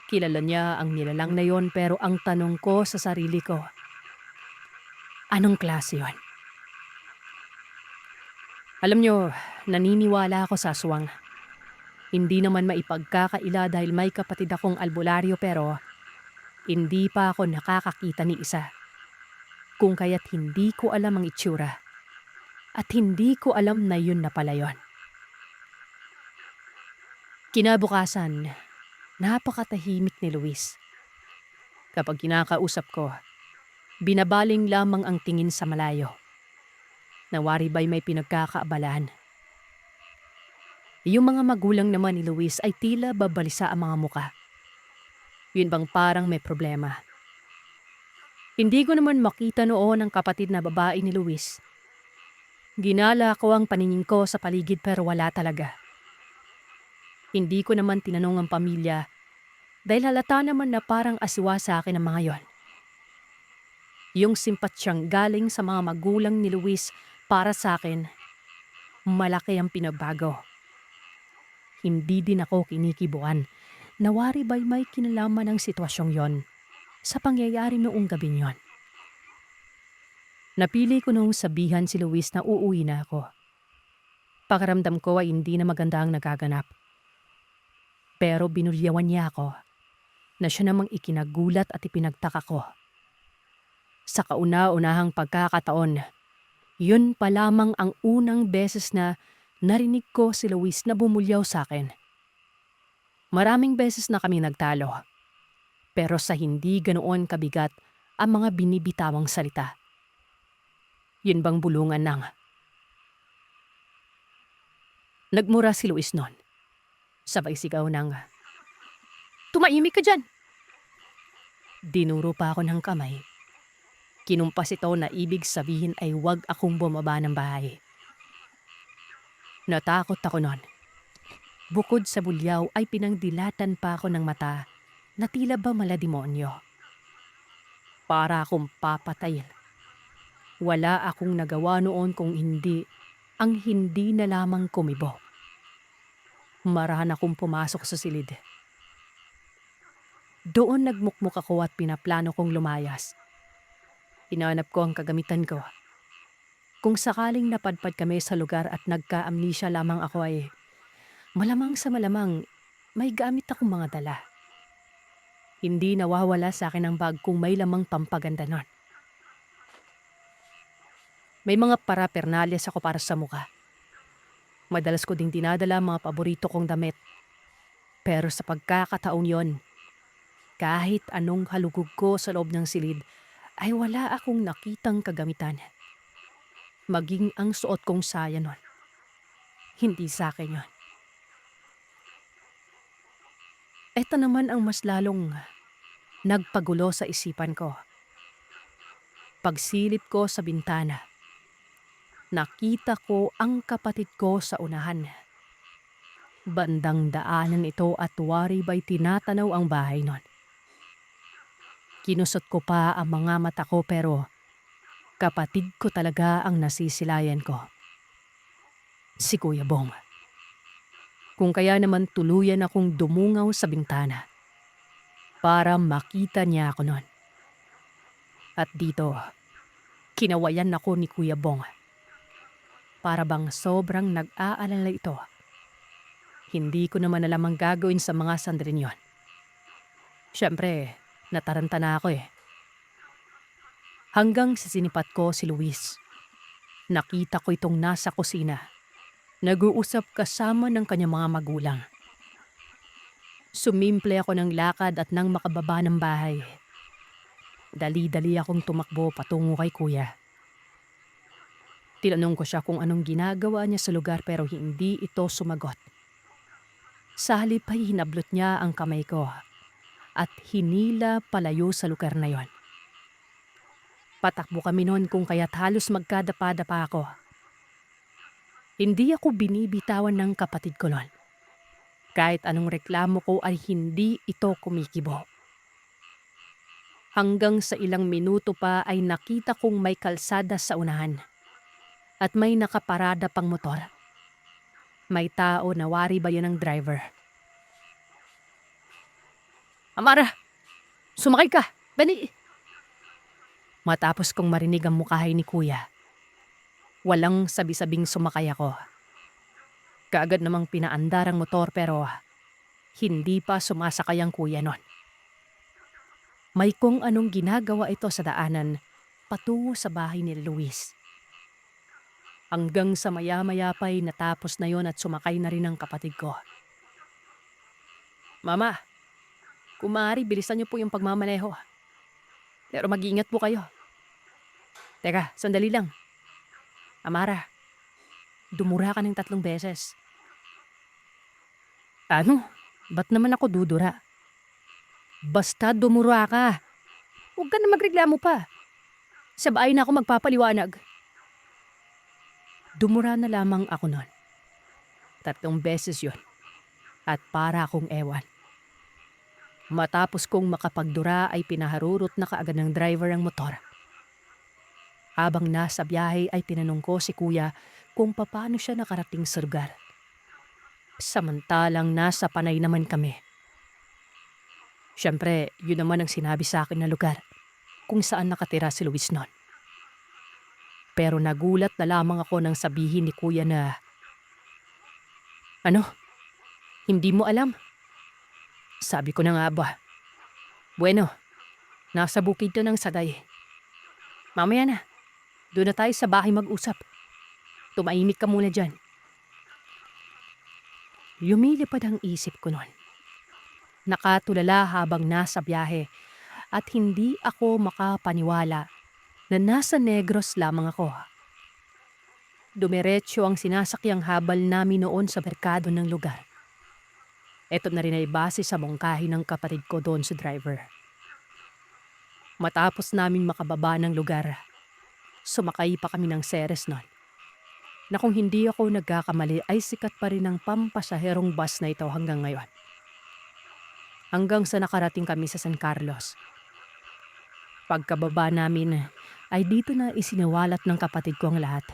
Kilala niya ang nilalang na yon pero ang tanong ko sa sarili ko, anong klase yon? Alam niyo, naniniwala ako sa aswang. Hindi naman maipagkakaila dahil may kapatid akong albularyo pero hindi pa ako nakakakita ni isa. Kung kaya't hindi ko alam ang itsura at hindi ko alam na yun na pala yun. Kinabukasan, napakatahimik ni Luis. Kapag kinakausap ko, binabaling lamang ang tingin sa malayo. Nawari ba'y may pinagkakaabalahan? Yung mga magulang naman ni Luis ay tila babalisa ang mga muka. Yun bang parang may problema. Hindi ko naman makita noon ang kapatid na babae ni Luis. Ginala ko ang paningin ko sa paligid pero wala talaga. Hindi ko naman tinanong ang pamilya dahil halata naman na parang asiwa sa akin ang mga yon. Yung simpatyang galing sa mga magulang ni Luis para sa akin, malaki ang pinabago. Hindi din ako kinikibuan. Nawari ba'y may kinalaman ang sitwasyong yon sa pangyayari noong gabi yon. Napili ko nung sabihan si Luis na uuwi na ako. Pakiramdam ko ay hindi na maganda ang nagaganap. Pero binulyawan niya ako na siya namang ikinagulat at ipinagtaka ko. Sa kauna-unahang pagkakataon, yun pa lamang ang unang beses na narinig ko si Luis na bumulyaw sa akin. Maraming beses na kami nagtalo, pero sa hindi ganoon kabigat ang mga binibitawang salita. Yun bang bulungan ng... Nagmura si Luis noon. Sabay sigaw ng, "Tumahimik ka dyan!" Dinuro pa ako ng kamay. Kinumpas ito na ibig sabihin ay wag akong bumaba ng bahay. Natakot ako noon. Bukod sa bulyaw ay pinangdilatan pa ako ng mata na tila ba malademonyo. Para akong papatayin. Wala akong nagawa noon kung hindi ang hindi na lamang kumibo. Marahan akong pumasok sa silid. Doon nagmukmuk ako at pinaplano kong lumayas. Hinanap ko ang kagamitan ko. Kung sakaling napadpad kami sa lugar at nagka-amnesia lamang ako ay malamang sa malamang may gamit akong mga dala. Hindi nawawala sa akin ang bag kung may lamang pampaganda nun. May mga parapernalyas ako para sa mukha. Madalas ko ding dinadala mga paborito kong damit. Pero sa pagkakataon yon, kahit anong halugog ko sa loob ng silid, ay wala akong nakitang kagamitan. Maging ang suot kong saya nun. Hindi sa akin yon. Ito naman ang mas lalong nagpagulo sa isipan ko. Pagsilip ko sa bintana, nakita ko ang kapatid ko sa unahan. Bandang daanan ito at wari ba'y tinatanaw ang bahay nun. Kinusot ko pa ang mga mata ko pero kapatid ko talaga ang nasisilayan ko. Si Kuya Bong. Kung kaya naman tuluyan akong dumungaw sa bintana para makita niya ako nun. At dito, kinawayan ako ni Kuya Bong. Para bang sobrang nag-aalala ito. Hindi ko naman alam ang gagawin sa mga sandaling yon. Siyempre, nataranta na ako eh. Hanggang sa sinipat ko si Luis. Nakita ko itong nasa kusina. Nag-uusap kasama ng kanyang mga magulang. Sumimple ako ng lakad at nang makababa ng bahay. Dali-dali akong tumakbo patungo kay Kuya. Tinanong ko siya kung anong ginagawa niya sa lugar pero hindi ito sumagot. Sa halip ay hinablot niya ang kamay ko at hinila palayo sa lugar na yon. Patakbo kami noon kung kaya't halos magkadapa-dapa ako. Hindi ako binibitawan ng kapatid ko noon. Kahit anong reklamo ko ay hindi ito kumikibo. Hanggang sa ilang minuto pa ay nakita kong may kalsada sa unahan at may nakaparada pang motor. May tao na wari ba yun ang driver? Amara, sumakay ka! Dali! Matapos kong marinig ang mukhahay ni Kuya, walang sabi-sabing sumakay ako. Kaagad namang pinaandar ang motor pero hindi pa sumasakay ang Kuya nun. May kung anong ginagawa ito sa daanan patungo sa bahay ni Luis. Hanggang sa maya-maya pa'y natapos na yon at sumakay na rin ang kapatid ko. Mama, kung maaari bilisan niyo po yung pagmamaneho. Pero mag-iingat po kayo. Teka, sandali lang. Amara, dumura ka ng 3 beses. Ano? Ba't naman ako dudura? Basta dumura ka. Huwag ka na magreklamo pa. Sa bahay na ako magpapaliwanag. Dumura na lamang ako nun. 3 beses yon. At para akong ewan. Matapos kong makapagdura ay pinaharurot na kaagad ng driver ang motor. Habang nasa biyahe ay tinanong ko si Kuya kung paano siya nakarating sa lugar. Samantalang nasa Panay naman kami. Siyempre, yun naman ang sinabi sa akin na lugar kung saan nakatira si Luis noon. Pero nagulat na lamang ako nang sabihin ni Kuya na, "Ano? Hindi mo alam?" Sabi ko na nga ba. Bueno, nasa bukid to ng Saday. Mamaya na, doon na tayo sa bahay mag-usap. Tumahimik ka muna dyan. Lumilipad ang isip ko noon. Nakatulala habang nasa biyahe at hindi ako makapaniwala na nasa Negros lamang ako. Dumiretso ang sinasakyang habal namin noon sa merkado ng lugar. Ito na rin ay base sa mungkahi ng kapatid ko doon sa driver. Matapos namin makababa ng lugar, sumakay pa kami ng Ceres noon. Na kung hindi ako nagkakamali ay sikat pa rin ang pampasaherong bus na ito hanggang ngayon. Hanggang sa nakarating kami sa San Carlos. Pagkababa namin ay dito na isiniwalat ng kapatid ko ang lahat.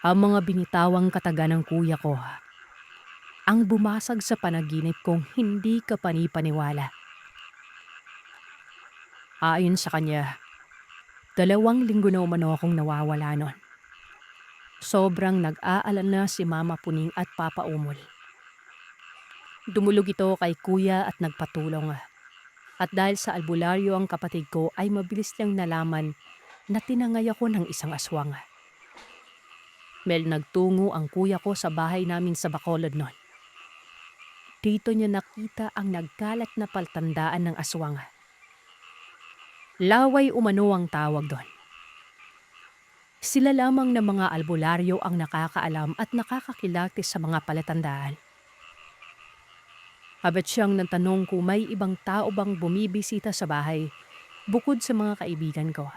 Ang mga binitawang kataga ng Kuya ko ang bumasag sa panaginip kong hindi ka panipaniwala. Ayon sa kanya, 2 linggo na umano akong nawawala nun. Sobrang nag-aalala si Mama Puning at Papa Umol. Dumulog ito kay Kuya at nagpatulong. At dahil sa albularyo ang kapatid ko ay mabilis niyang nalaman na tinangay ako ng isang aswang. Nagtungo ang Kuya ko sa bahay namin sa Bacolod noon. Dito niya nakita ang nagkalat na paltandaan ng aswang. Laway umano ang tawag doon. Sila lamang na mga albularyo ang nakakaalam at nakakakilati sa mga palatandaan. Habang siyang natanong kung may ibang tao bang bumibisita sa bahay, bukod sa mga kaibigan ko.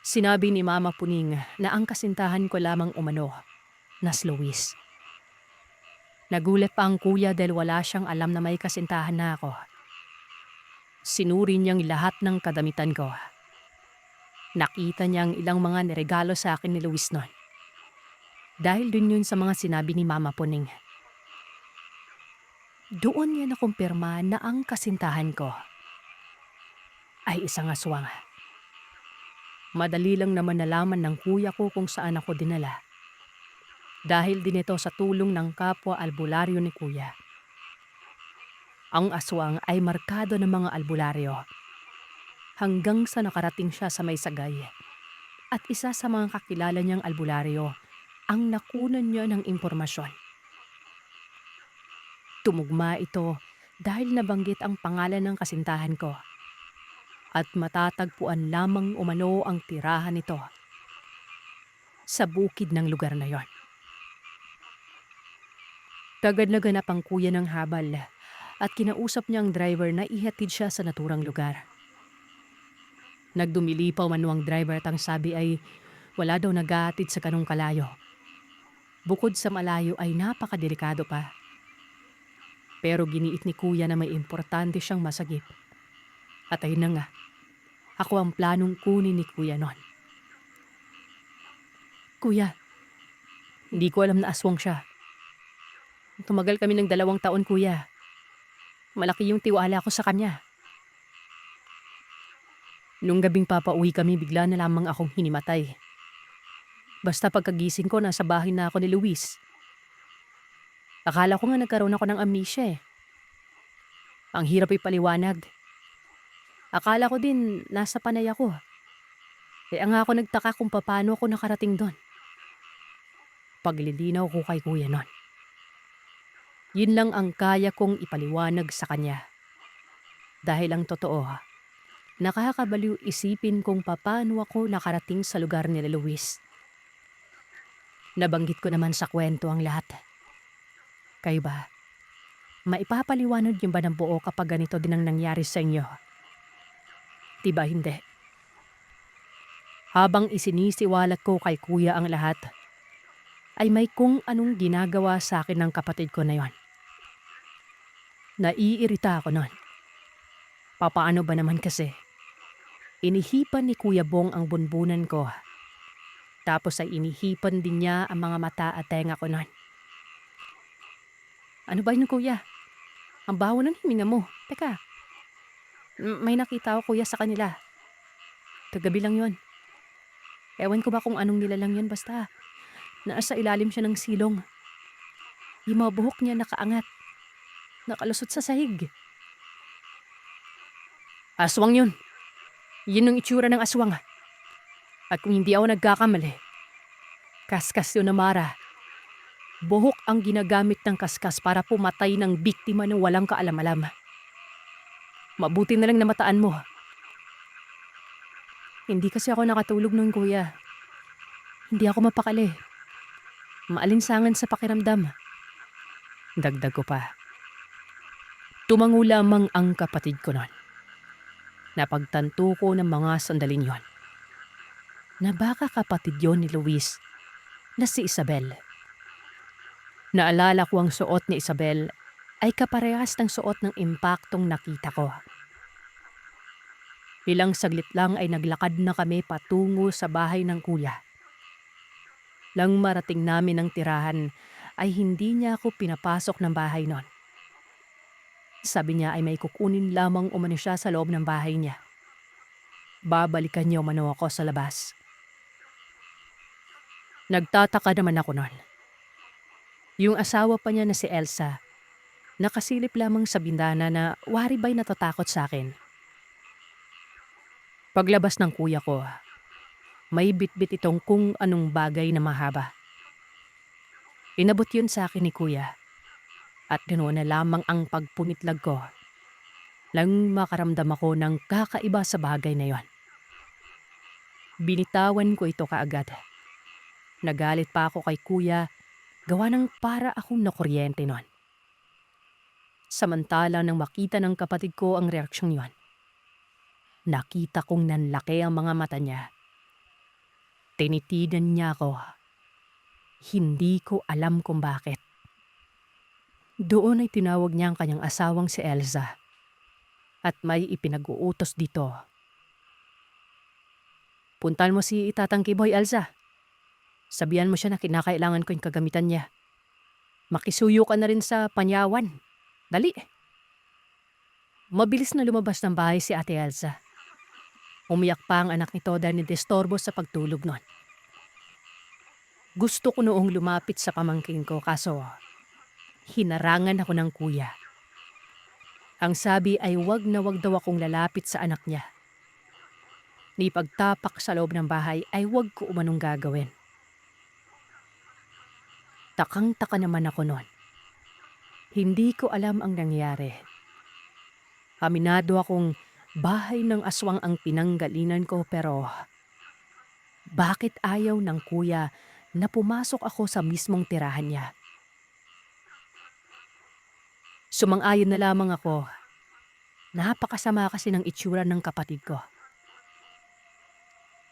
Sinabi ni Mama Puning na ang kasintahan ko lamang umano, na si Luis. Nagulat pa ang kuya dahil wala siyang alam na may kasintahan na ako. Sinuri niyang lahat ng kadamitan ko. Nakita niyang ilang mga niregalo sa akin ni Luis noon. Dahil dun yun sa mga sinabi ni Mama Puning. Doon niya nakumpirma na ang kasintahan ko ay isang aswang. Madali lang naman nalaman ng kuya ko kung saan ako dinala. Dahil din ito sa tulong ng kapwa albularyo ni kuya. Ang aswang ay markado ng mga albularyo hanggang sa nakarating siya sa may sagay. At isa sa mga kakilala niyang albularyo ang nakunan niya ng impormasyon. Tumugma ito dahil nabanggit ang pangalan ng kasintahan ko. At matatagpuan lamang umano ang tirahan nito sa bukid ng lugar na yon. Kagad na ganap ang kuya ng habal at kinausap niya ang driver na ihatid siya sa naturang lugar. Nagdumilipaw man ang driver at ang sabi ay wala daw naghahatid sa ganong kalayo. Bukod sa malayo ay napakadelikado pa. Pero giniit ni kuya na may importante siyang masagip. At ayun na nga, ako ang planong kunin ni kuya noon. Kuya, hindi ko alam na aswang siya. Tumagal kami ng 2 taon, kuya. Malaki yung tiwala ko sa kanya. Nung gabing papauwi kami, bigla na lamang akong hinimatay. Basta pagkagising ko, nasa bahay na ako ni Luis. Akala ko nga nagkaroon ako ng amnesia eh. Ang hirap ipaliwanag. Akala ko din nasa panay ako. Kaya nga ako nagtaka kung paano ako nakarating doon. Paglilinaw ko kay kuya nun. Yun lang ang kaya kong ipaliwanag sa kanya. Dahil ang totoo, nakakabaliw isipin kung paano ako nakarating sa lugar ni Luis. Nabanggit ko naman sa kwento ang lahat. Kayo ba? Maipapaliwanag niyo ba ng buo kapag ganito din ang nangyari sa inyo? Diba hindi? Habang isinisiwalat ko kay kuya ang lahat, ay may kung anong ginagawa sa akin ng kapatid ko na yon. Naiirita ako nun. Papaano ba naman kasi? Inihipan ni Kuya Bong ang bunbunan ko. Tapos ay inihipan din niya ang mga mata at tenga ko nun. Ano ba yun, kuya? Ang baho ng hininga mo. Teka, may nakita ko kuya sa kanila. Kagabi lang yun. Ewan ko ba kung anong nilalang yun, basta nasa ilalim siya ng silong. Yung mga buhok niya nakaangat. Nakalusot sa sahig. Aswang yun. Yun ang itsura ng aswang. At kung hindi ako nagkakamali, kaskas yun na Mara. Buhok ang ginagamit ng kaskas para pumatay ng biktima na walang kaalam-alam. Mabuti na lang namataan mo. Hindi kasi ako nakatulog noon, kuya. Hindi ako mapakali. Maalinsangan sa pakiramdam. Dagdag ko pa. Tumango lamang ang kapatid ko noon. Napagtanto ko ng mga sandaling yon na baka kapatid yon ni Luis na si Isabel. Naalala ko ang suot ni Isabel ay kaparehas ng suot ng impaktong nakita ko. Ilang saglit lang ay naglakad na kami patungo sa bahay ng kuya. Nang marating namin ang tirahan ay hindi niya ako pinapasok ng bahay noon. Sabi niya ay may kukunin lamang umano siya sa loob ng bahay niya. Babalikan niya umano ako sa labas. Nagtataka naman ako noon. Yung asawa pa niya na si Elsa, nakasilip lamang sa bintana na wari ba'y natatakot sa akin. Paglabas ng kuya ko, may bitbit itong kung anong bagay na mahaba. Inabot yun sa akin ni kuya at ganoon na lamang ang pagpunitlag ko. Lang makaramdam ako ng kakaiba sa bagay na yon. Binitawan ko ito kaagad. Nagalit pa ako kay kuya, gawa ng para akong nakuryente noon. Samantala nang makita ng kapatid ko ang reaksyong yon, Nakita kong nanlaki ang mga mata niya. Tinitigan niya ako. Hindi ko alam kung bakit. Doon ay tinawag niya ang kanyang asawang si Elsa. At may ipinag-uutos dito. Puntahan mo si Tatang Kiboy, Elsa. Sabihan mo siya na kinakailangan ko yung kagamitan niya. Makisuyo ka na rin sa panyawan. Dali. Mabilis na lumabas ng bahay si Ate Elsa. Umiyak pa ang anak nito dahil nidistorbo sa pagtulog nun. Gusto ko noong lumapit sa pamangkin ko kaso hinarangan ako ng kuya. Ang sabi ay wag na wag daw akong lalapit sa anak niya. Ni pagtapak sa loob ng bahay ay wag ko umanong gagawin. Takang-taka naman ako noon. Hindi ko alam ang nangyari. Aminado akong bahay ng aswang ang pinanggalinan ko pero bakit ayaw ng kuya na pumasok ako sa mismong tirahan niya? Sumang-ayon na lamang ako. Napakasama kasi ng itsura ng kapatid ko.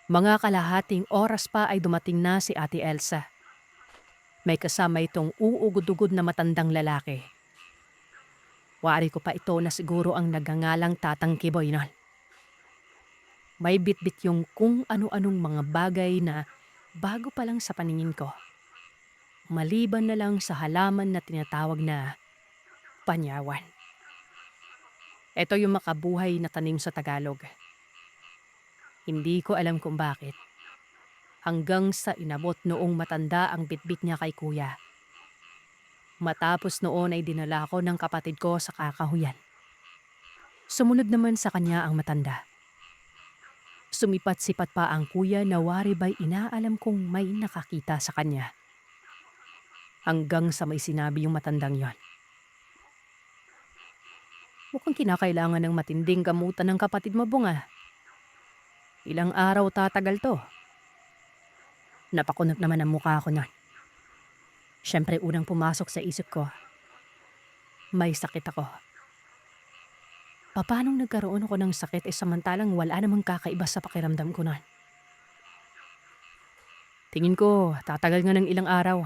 Mga kalahating oras pa ay dumating na si Ate Elsa. May kasama itong uugod-ugod na matandang lalaki. Wari ko pa ito na siguro ang nagngangalang Tatang Kiboy nun. May bitbit yung kung ano-anong mga bagay na bago pa lang sa paningin ko. Maliban na lang sa halaman na tinatawag na panyawan. Ito yung makabuhay na tanim sa Tagalog. Hindi ko alam kung bakit. Hanggang sa inabot noong matanda ang bitbit niya kay kuya. Matapos noon ay dinala ako ng kapatid ko sa kakahuyan. Sumunod naman sa kanya ang matanda. Sumipat-sipat pa ang kuya na wari ba'y inaalam kong may nakakita sa kanya. Hanggang sa may sinabi yung matandang yon. Mukhang kinakailangan ng matinding gamutan ng kapatid mo, Bunga. Ilang araw tatagal to. Napakunot naman ang mukha ko nun. Siyempre unang pumasok sa isip ko, may sakit ako. Paano nagkaroon ako ng sakit samantalang wala namang kakaiba sa pakiramdam ko nun? Tingin ko, tatagal nga ng ilang araw.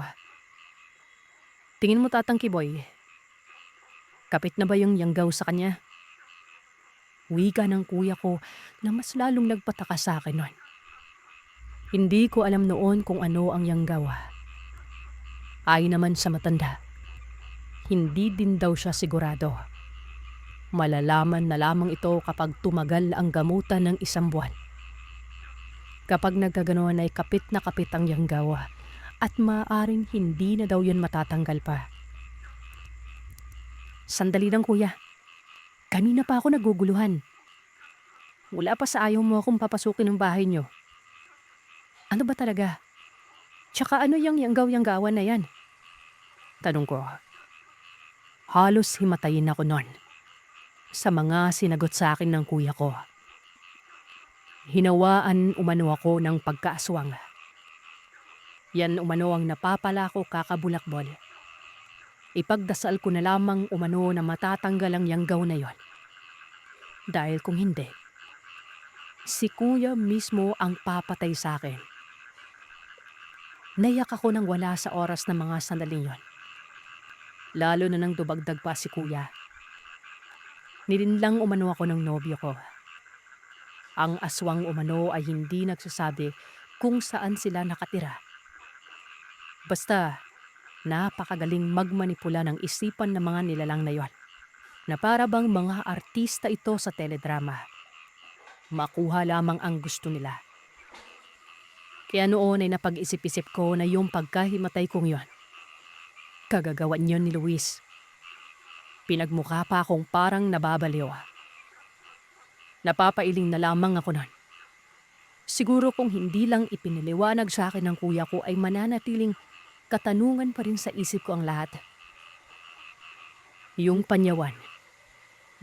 Tingin mo, Tatang Kiboy, kapit na ba yung yanggaw sa kanya? Wika ng kuya ko na mas lalong nagpataka sa akin nun. Hindi ko alam noon kung ano ang yanggaw. Ayon naman sa matanda, hindi din daw siya sigurado. Malalaman na lamang ito kapag tumagal ang gamutan ng 1 buwan. Kapag nagkaganoon ay kapit na kapit ang yanggaw at maaaring hindi na daw yun matatanggal pa. Sandali lang, kuya. Kanina pa ako naguguluhan. Wala pa sa ayaw mo akong papasukin ng bahay niyo. Ano ba talaga? Tsaka ano yung yanggaw-yanggawan na yan? Tanong ko. Halos himatayin ako nun sa mga sinagot sa akin ng kuya ko. Hinawaan umano ako ng pagkaaswang. Yan umano ang napapala ko kakabulakbol. Ipagdasal ko na lamang umano na matatanggal ang yanggaw na yon. Dahil kung hindi, si kuya mismo ang papatay sa akin. Naiyak ako nang wala sa oras ng mga sandaling yon. Lalo na nang dumagdag pa si kuya. Nilinlang umano ako ng nobyo ko. Ang aswang umano ay hindi nagsasabi kung saan sila nakatira. Basta, napakagaling magmanipula ng isipan ng mga nilalang na yon. Na para bang mga artista ito sa teledrama. Makuha lamang ang gusto nila. Kaya noon ay napag-isip-isip ko na yung pagkahimatay kong yon, kagagawan yon ni Luis. Pinagmukha pa akong parang nababaliw. Napapailing na lamang ako nun. Siguro kung hindi lang ipiniliwanag sa akin ng kuya ko ay mananatiling katanungan pa rin sa isip ko ang lahat. Yung panyawan,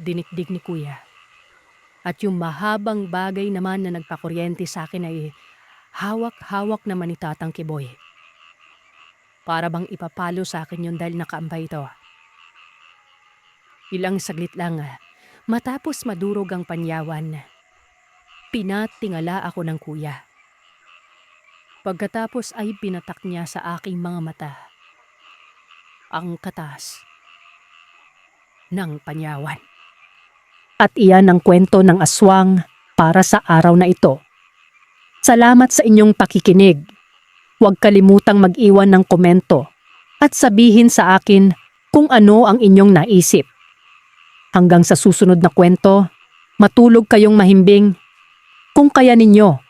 dinikdik ni kuya. At yung mahabang bagay naman na nagpakuryente sa akin ay hawak-hawak naman ni Tatang Kiboy. Para bang ipapalo sa akin yun dahil nakaambay ito. Ilang saglit lang, matapos madurog ang panyawan, Pinatingala ako ng kuya. Pagkatapos ay pinatak niya sa aking mga mata ang katas ng panyawan. At iyan ang kwento ng aswang para sa araw na ito. Salamat sa inyong pakikinig. Huwag kalimutang mag-iwan ng komento at sabihin sa akin kung ano ang inyong naisip. Hanggang sa susunod na kwento, matulog kayong mahimbing. Kung kaya ninyo,